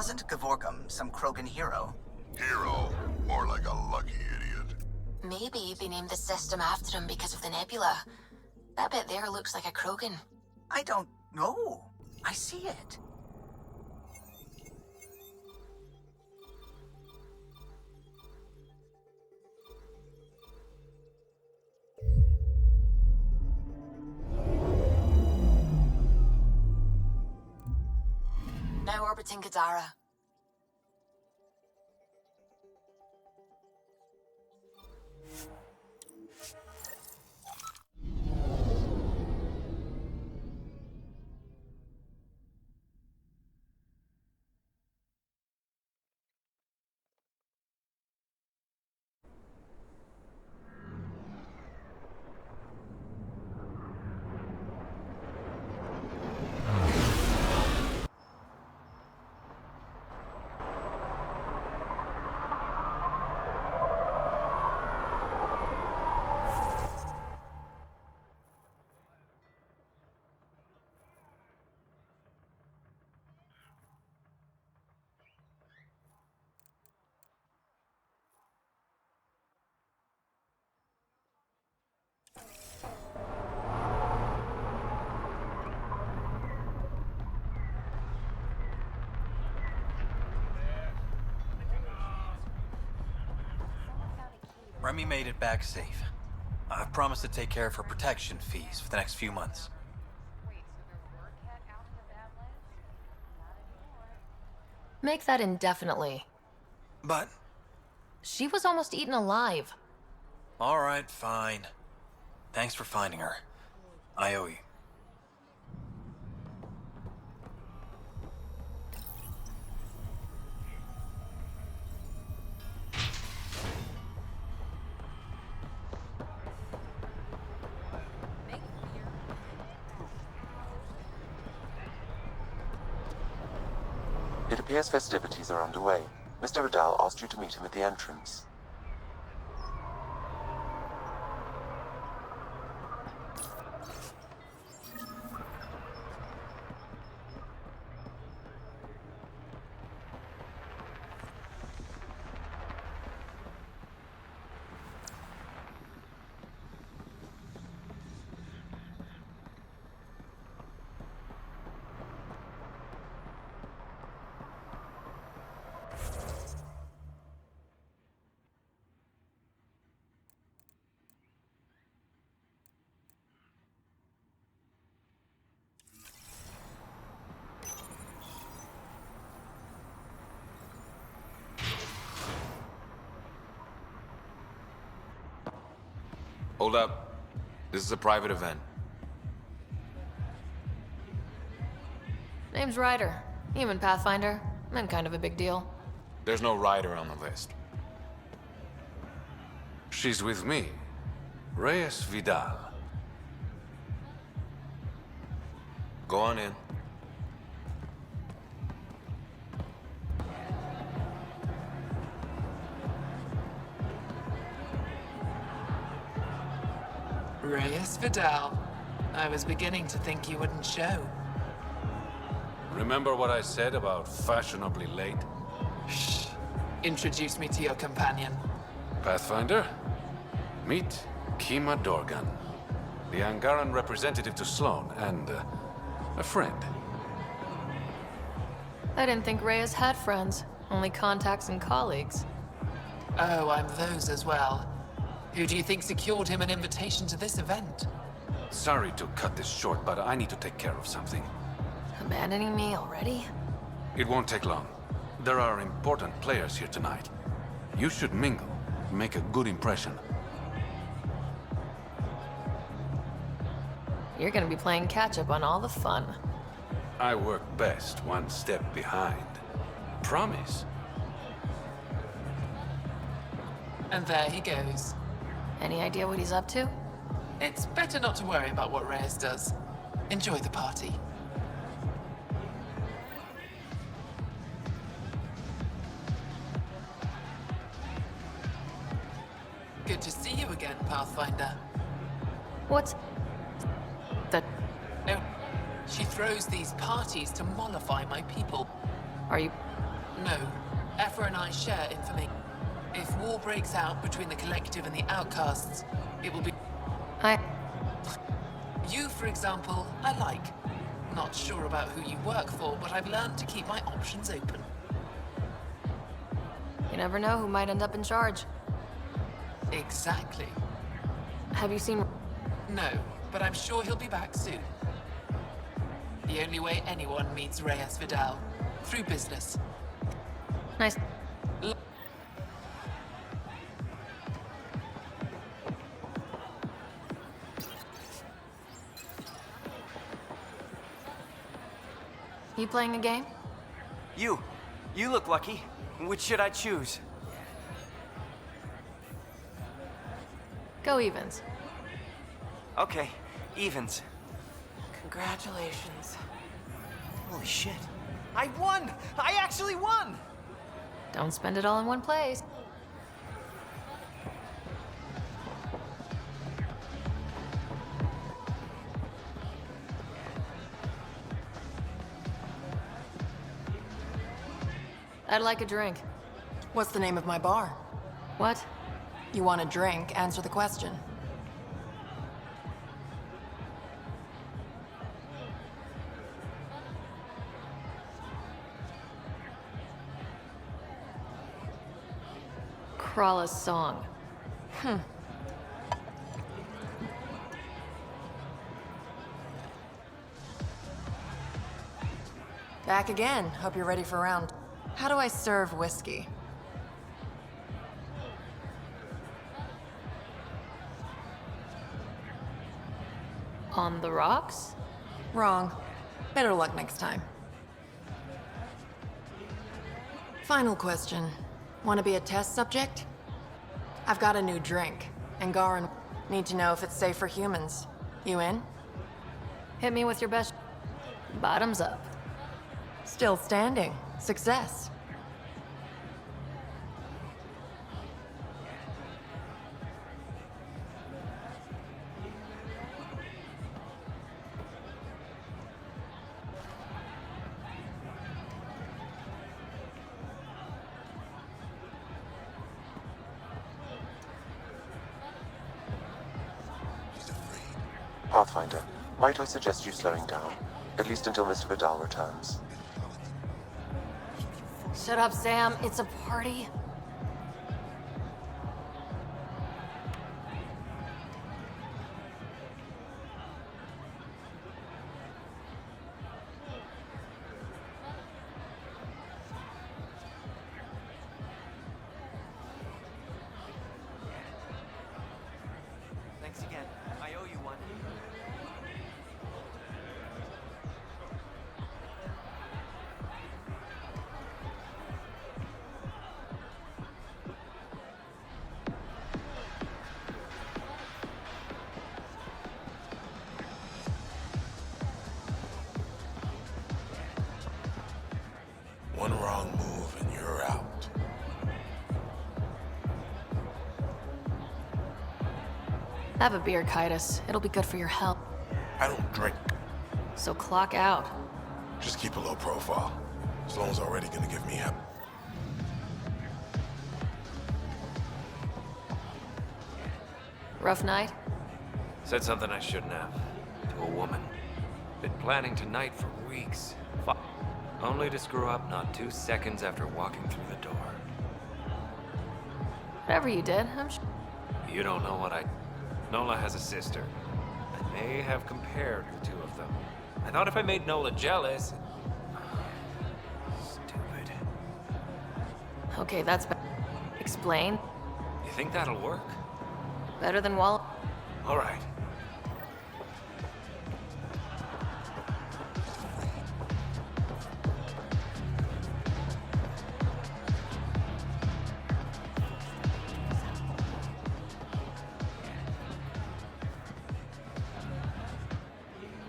Wasn't Gavorkum some Krogan hero?
Hero? More like a lucky idiot.
Maybe they named the system after him because of the nebula. That bit there looks like a Krogan.
I don't know. I see it.
Now orbiting Kadara.
Remy made it back safe. I've promised to take care of her protection fees for the next few months.
Make that indefinitely.
But...
She was almost eaten alive.
all right, fine. Thanks for finding her. I owe you.
It appears festivities are underway. Mr. Vidal asked you to meet him at the entrance.
Hold up. This is a private event.
Name's Ryder. Human Pathfinder. I'm kind of a big deal.
There's no rider on the list.
She's with me. Reyes Vidal.
Go on in.
Reyes Vidal. I was beginning to think you wouldn't show.
Remember what I said about fashionably late?
Shh. Introduce me to your companion.
Pathfinder? Meet Kima Dorgan, the Angaran representative to Sloan, and a friend.
I didn't think Reyes had friends. Only contacts and colleagues.
Oh, I'm those as well. Who do you think secured him an invitation to this event?
Sorry to cut this short, but I need to take care of something.
Abandoning me already?
It won't take long. There are important players here tonight. You should mingle, make a good impression.
You're gonna be playing catch-up on all the fun.
I work best one step behind. Promise.
And there he goes.
Any idea what he's up to?
It's better not to worry about what Reyes does. Enjoy the party. Good to see you again, Pathfinder.
What's... that...
Oh, she throws these parties to mollify my people.
Are you...
No. Aphra and I share information. If war breaks out between the Collective and the Outcasts, it will be... You, for example, I like. Not sure about who you work for, but I've learned to keep my options open.
You never know who might end up in charge.
Exactly.
Have you seen...
No, but I'm sure he'll be back soon. The only way anyone meets Reyes Vidal. Through business.
Nice. You playing a game?
You look lucky. Which should I choose?
Go evens.
Okay, evens.
Congratulations.
Holy shit. I won! I actually won!
Don't spend it all in one place. I'd like a drink.
What's the name of my bar?
What?
You want a drink? Answer the question.
Krala's song.
Back again. Hope you're ready for a round. How do I serve whiskey?
On the rocks?
Wrong. Better luck next time. Final question. Want to be a test subject? I've got a new drink. Angaran need to know if it's safe for humans. You in?
Hit me with your best. Bottoms up.
Still standing. Success.
Pathfinder, might I suggest you slowing down? At least until Mr. Vidal returns.
Shut up, Sam. It's a party.
Thanks again. I owe you one.
One wrong move and you're out.
Have a beer, Kitus. It'll be good for your health.
I don't drink.
So clock out.
Just keep a low profile. Sloan's already gonna give me a...
Rough night?
Said something I shouldn't have. To a woman. Been planning tonight for weeks. Only to screw up not 2 seconds after walking through the door.
Whatever you did, I'm sure.
You don't know what I... Nola has a sister. I may have compared the two of them. I thought if I made Nola jealous... Stupid.
Okay, that's explain.
You think that'll work?
Better than Wall.
All right.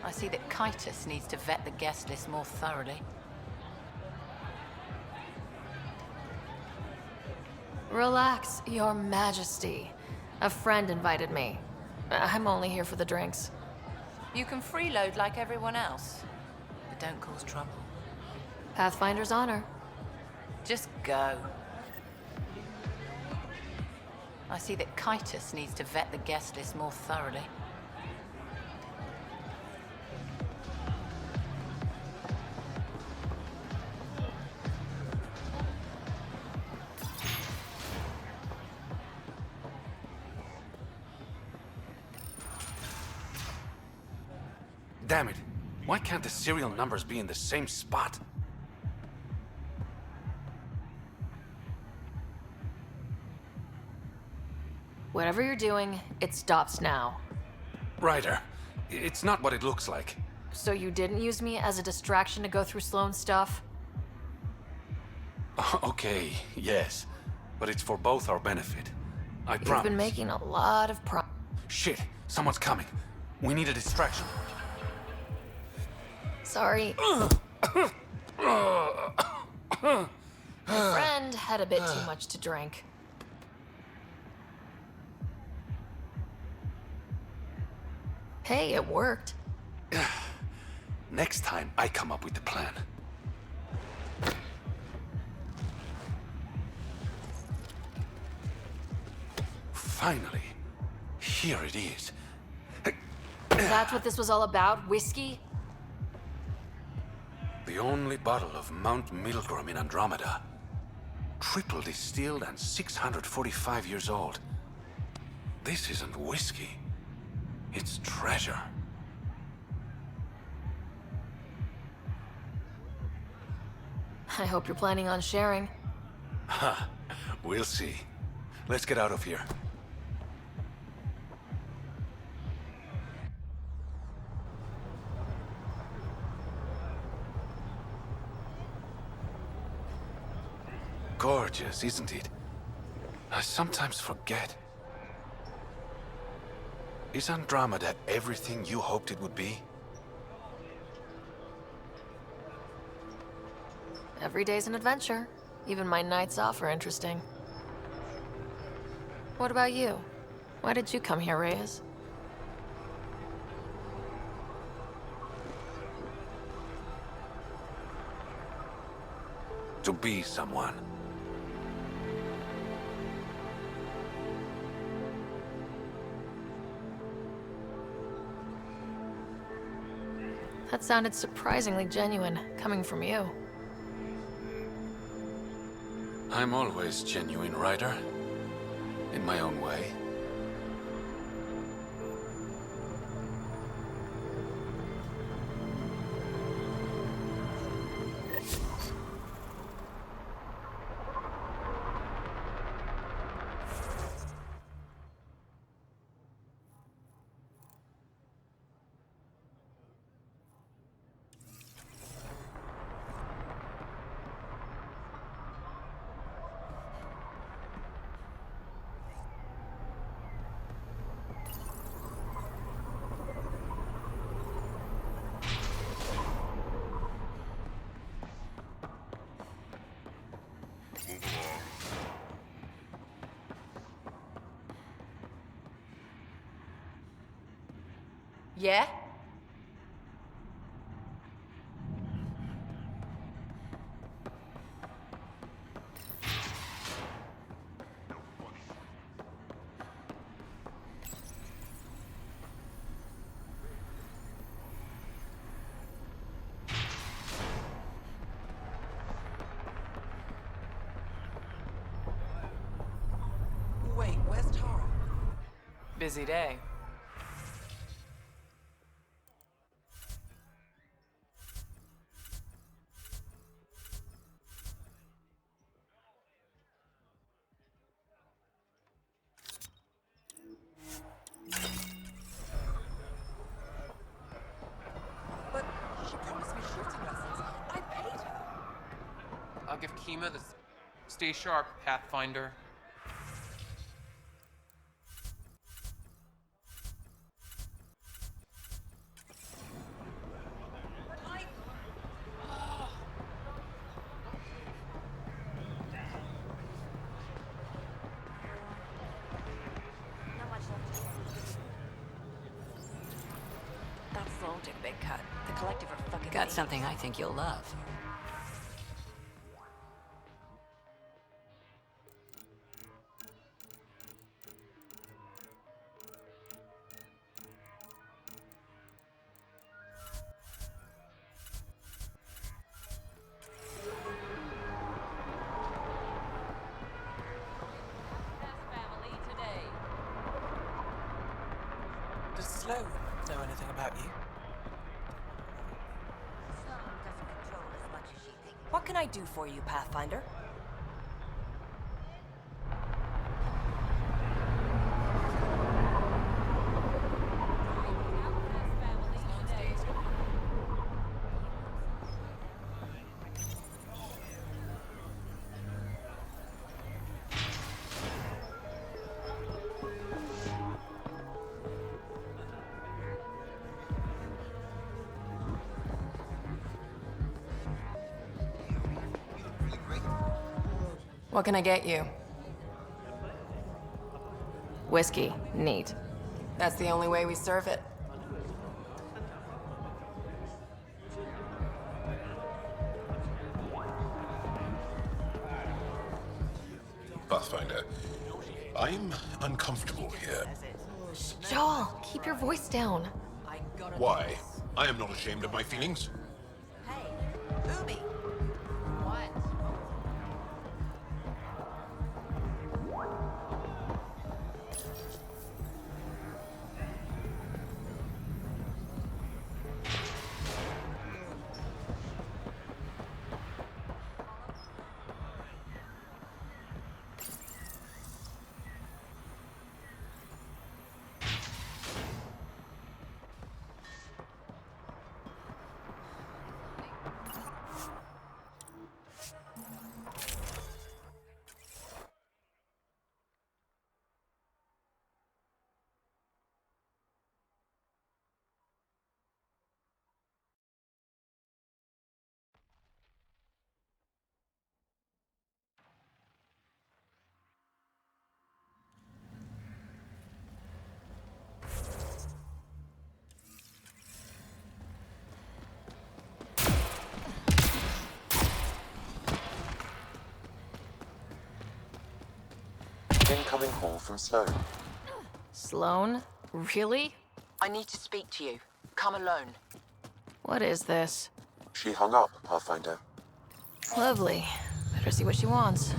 I see that Kitus needs to vet the guest list more thoroughly.
Relax, Your Majesty. A friend invited me. I'm only here for the drinks.
You can freeload like everyone else, but don't cause trouble.
Pathfinder's honor.
Just go. I see that Kitus needs to vet the guest list more thoroughly.
Damn it. Why can't the serial numbers be in the same spot?
Whatever you're doing, it stops now.
Ryder, it's not what it looks like.
So you didn't use me as a distraction to go through Sloan's stuff?
Okay, yes. But it's for both our benefit. I promise.
You've been making a lot of
Shit, someone's coming. We need a distraction.
Sorry. My friend had a bit too much to drink. Hey, it worked.
Next time, I come up with the plan. Finally. Here it is.
That's what this was all about? Whiskey?
The only bottle of Mount Milgram in Andromeda. Triple distilled and 645 years old. This isn't whiskey. It's treasure.
I hope you're planning on sharing.
Ha, we'll see. Let's get out of here. Gorgeous, isn't it? I sometimes forget. Is Andromeda everything you hoped it would be?
Every day's an adventure. Even my nights off are interesting. What about you? Why did you come here, Reyes?
To be someone.
That sounded surprisingly genuine, coming from you.
I'm always genuine, Ryder. In my own way.
Yeah?
Wait, where's Tara?
Busy day.
But she promised me shooting lessons. I paid her.
I'll give Kima the stay sharp, Pathfinder.
Not much left to say.
That slow took a big cut. The collective are fucking
Got
thieves.
something I think you'll love.
Does Sloan know anything about you?
What can I do for you, Pathfinder?
What can I get you?
Whiskey. Neat.
That's the only way we serve it.
Pathfinder, I'm uncomfortable here.
Joel, keep your voice down.
Why? I am not ashamed of my feelings.
Ubi!
What?
Incoming call from Sloan.
Sloan? Really?
I need to speak to you. Come alone.
What is this?
She hung up, Pathfinder.
Lovely. Better see what she wants.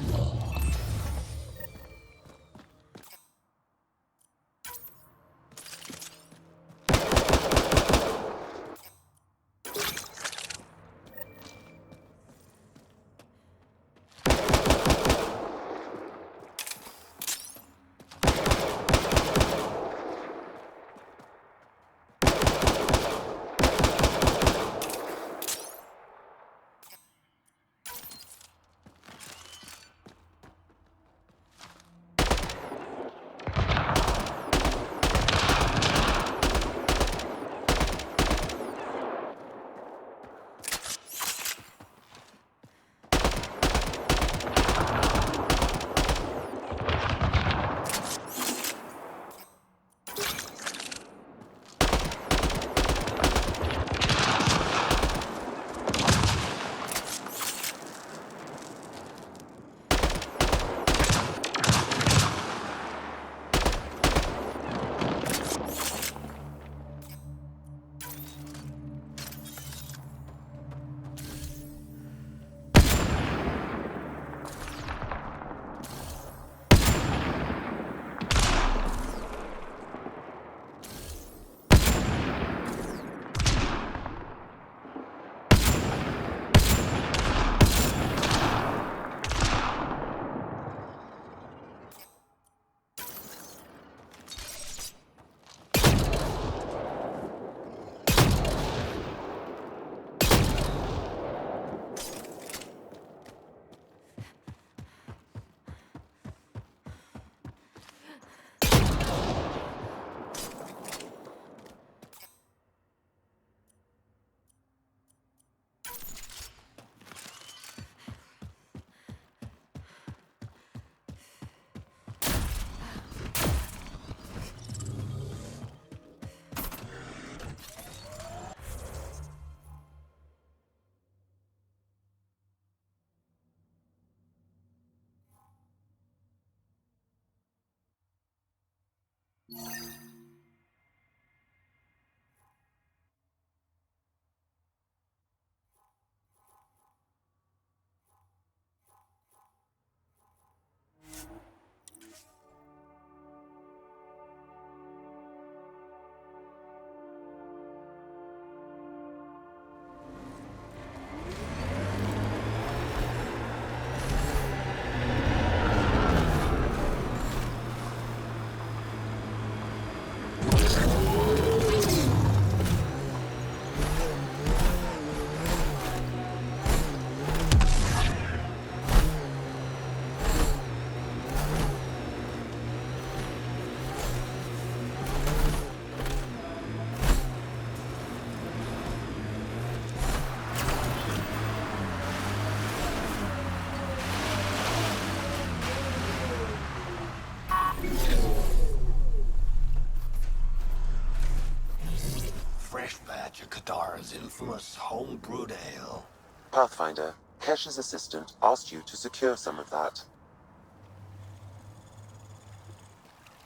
Fresh batch of Kadara's infamous home-brewed ale.
Pathfinder, Kesh's assistant asked you to secure some of that.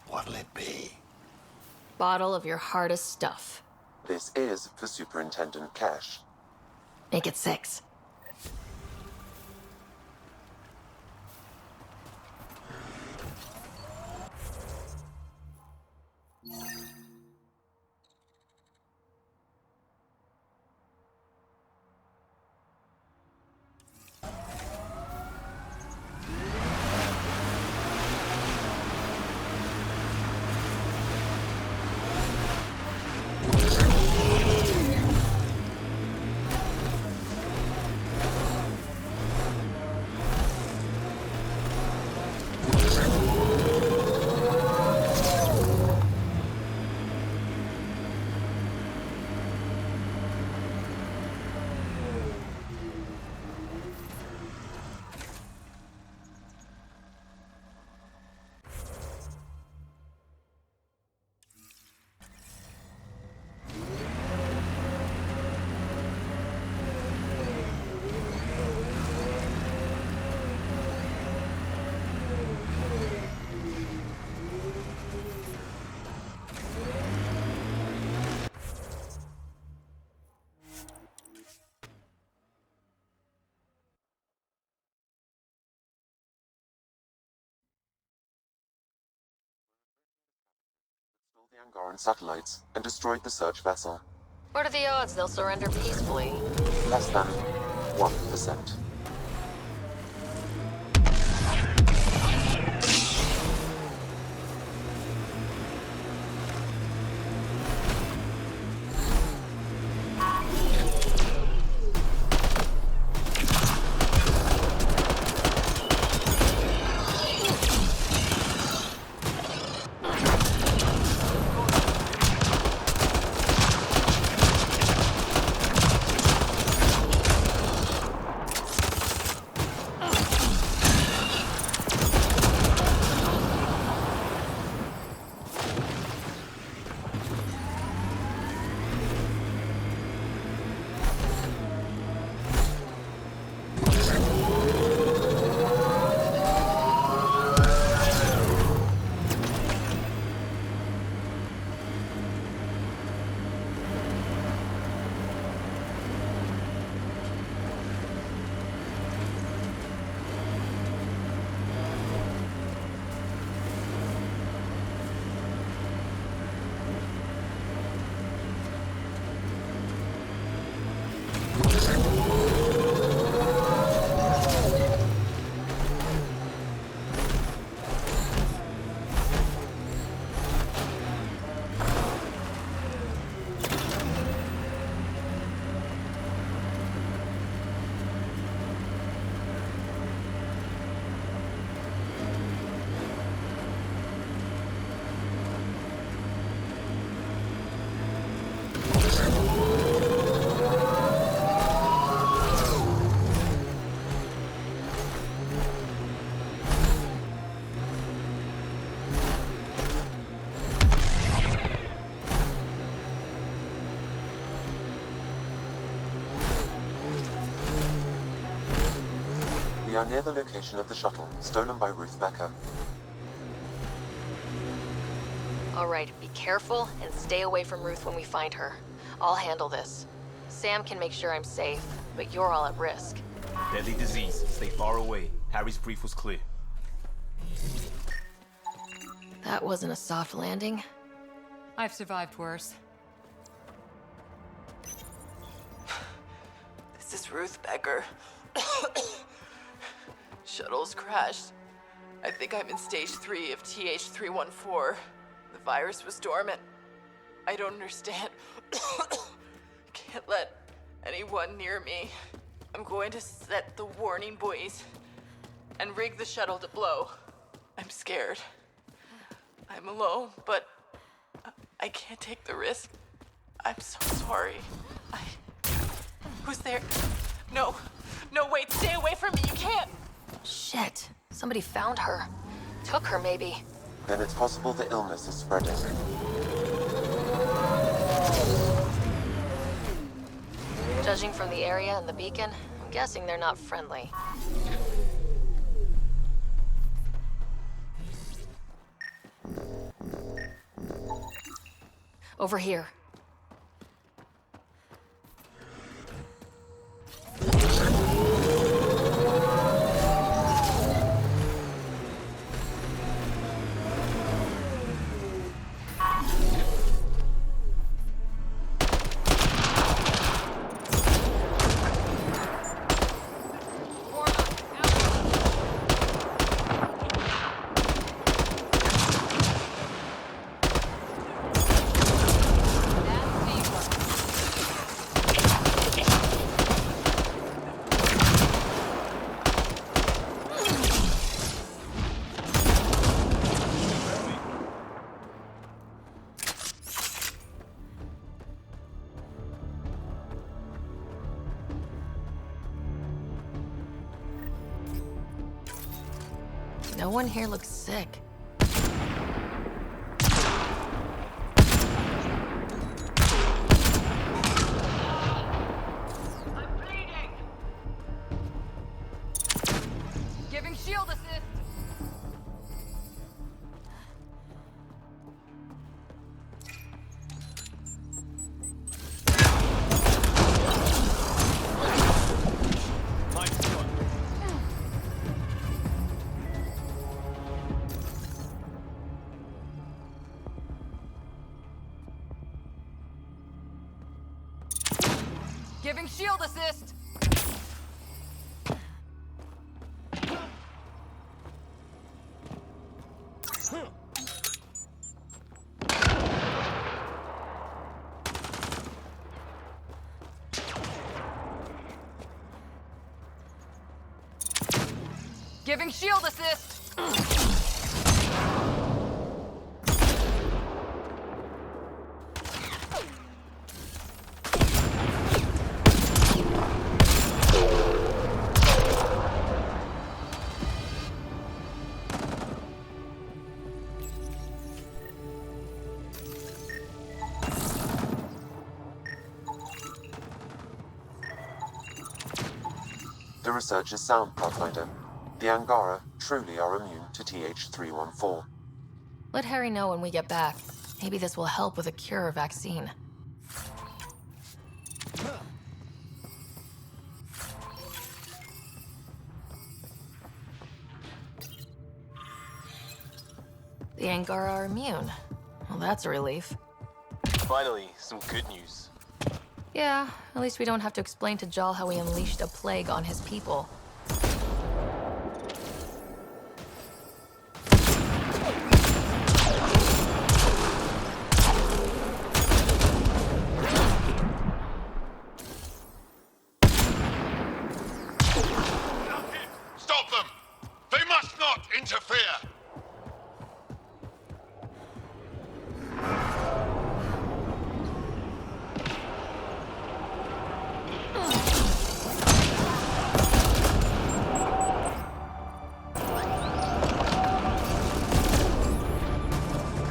What'll it be?
Bottle of your hardest stuff.
This is for Superintendent Kesh.
Make it 6.
Angaran satellites and destroyed the search vessel.
What are the odds they'll surrender peacefully?
Less than 1%. We are near the location of the shuttle, stolen by Ruth Becker.
All right, be careful and stay away from Ruth when we find her. I'll handle this. Sam can make sure I'm safe, but you're all at risk.
Deadly disease. Stay far away. Harry's brief was clear.
That wasn't a soft landing.
I've survived worse.
This is Ruth Becker. Shuttle's crashed. I think I'm in stage 3 of TH314. The virus was dormant. I don't understand. Can't let anyone near me. I'm going to set the warning buoys and rig the shuttle to blow. I'm scared. I'm alone, but I can't take the risk. I'm so sorry. Who's there? No, wait, stay away from me, you can't!
Shit, somebody found her. Took her, maybe.
Then it's possible the illness is spreading.
Judging from the area and the beacon, I'm guessing they're not friendly. Over here. No one here looks sick.
Giving shield assist. Giving shield assist! Giving shield assist!
The research is sound, Pathfinder. The Angara truly are immune to TH314.
Let Harry know when we get back. Maybe this will help with a cure or vaccine. The Angara are immune. Well, that's a relief.
Finally, some good news.
Yeah, at least we don't have to explain to Jal how we unleashed a plague on his people.
Stop them! They must not interfere!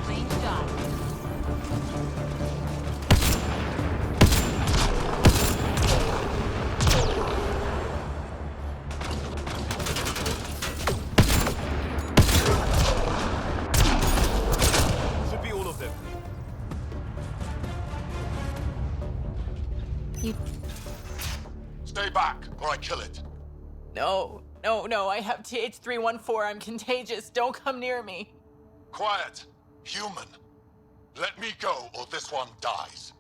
Clean shot.
Should be all of them.
Stay back, or I kill it.
No, no, I have TH314. I'm contagious. Don't come near me.
Quiet. Human. Let me go, or this one dies.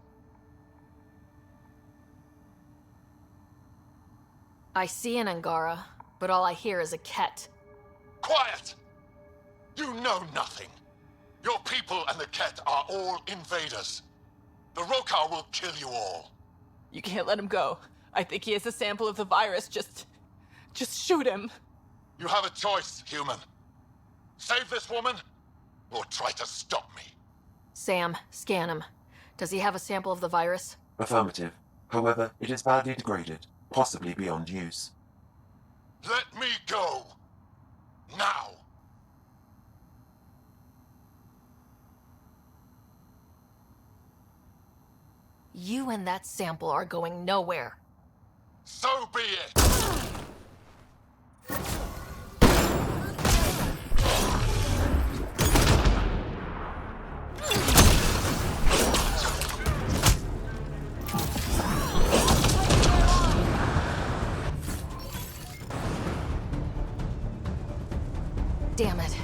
I see an Angara, but all I hear is a Ket.
Quiet! You know nothing. Your people and the Ket are all invaders. The Rokar will kill you all.
You can't let him go. I think he has a sample of the virus. Just shoot him.
You have a choice, human. Save this woman, or try to stop me.
Sam, scan him. Does he have a sample of the virus?
Affirmative. However, it is badly degraded, possibly beyond use.
Let me go. Now.
You and that sample are going nowhere.
So be it.
Damn it.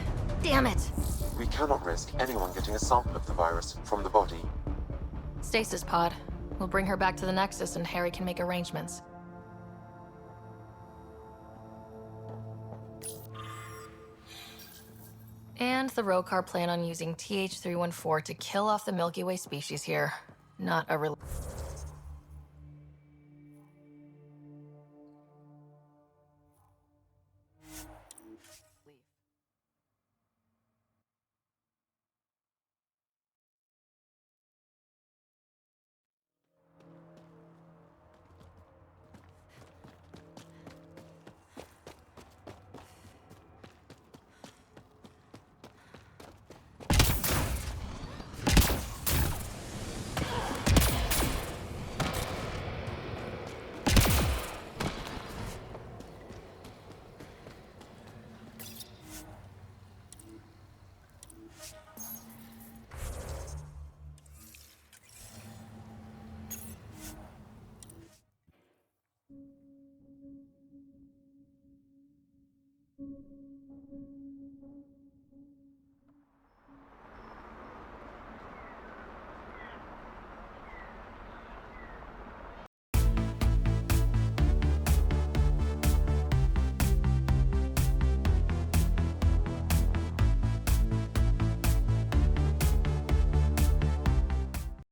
Damn it!
We cannot risk anyone getting a sample of the virus from the body.
Stasis pod. We'll bring her back to the Nexus and Harry can make arrangements. And the Rokar plan on using TH314 to kill off the Milky Way species here. Not a real.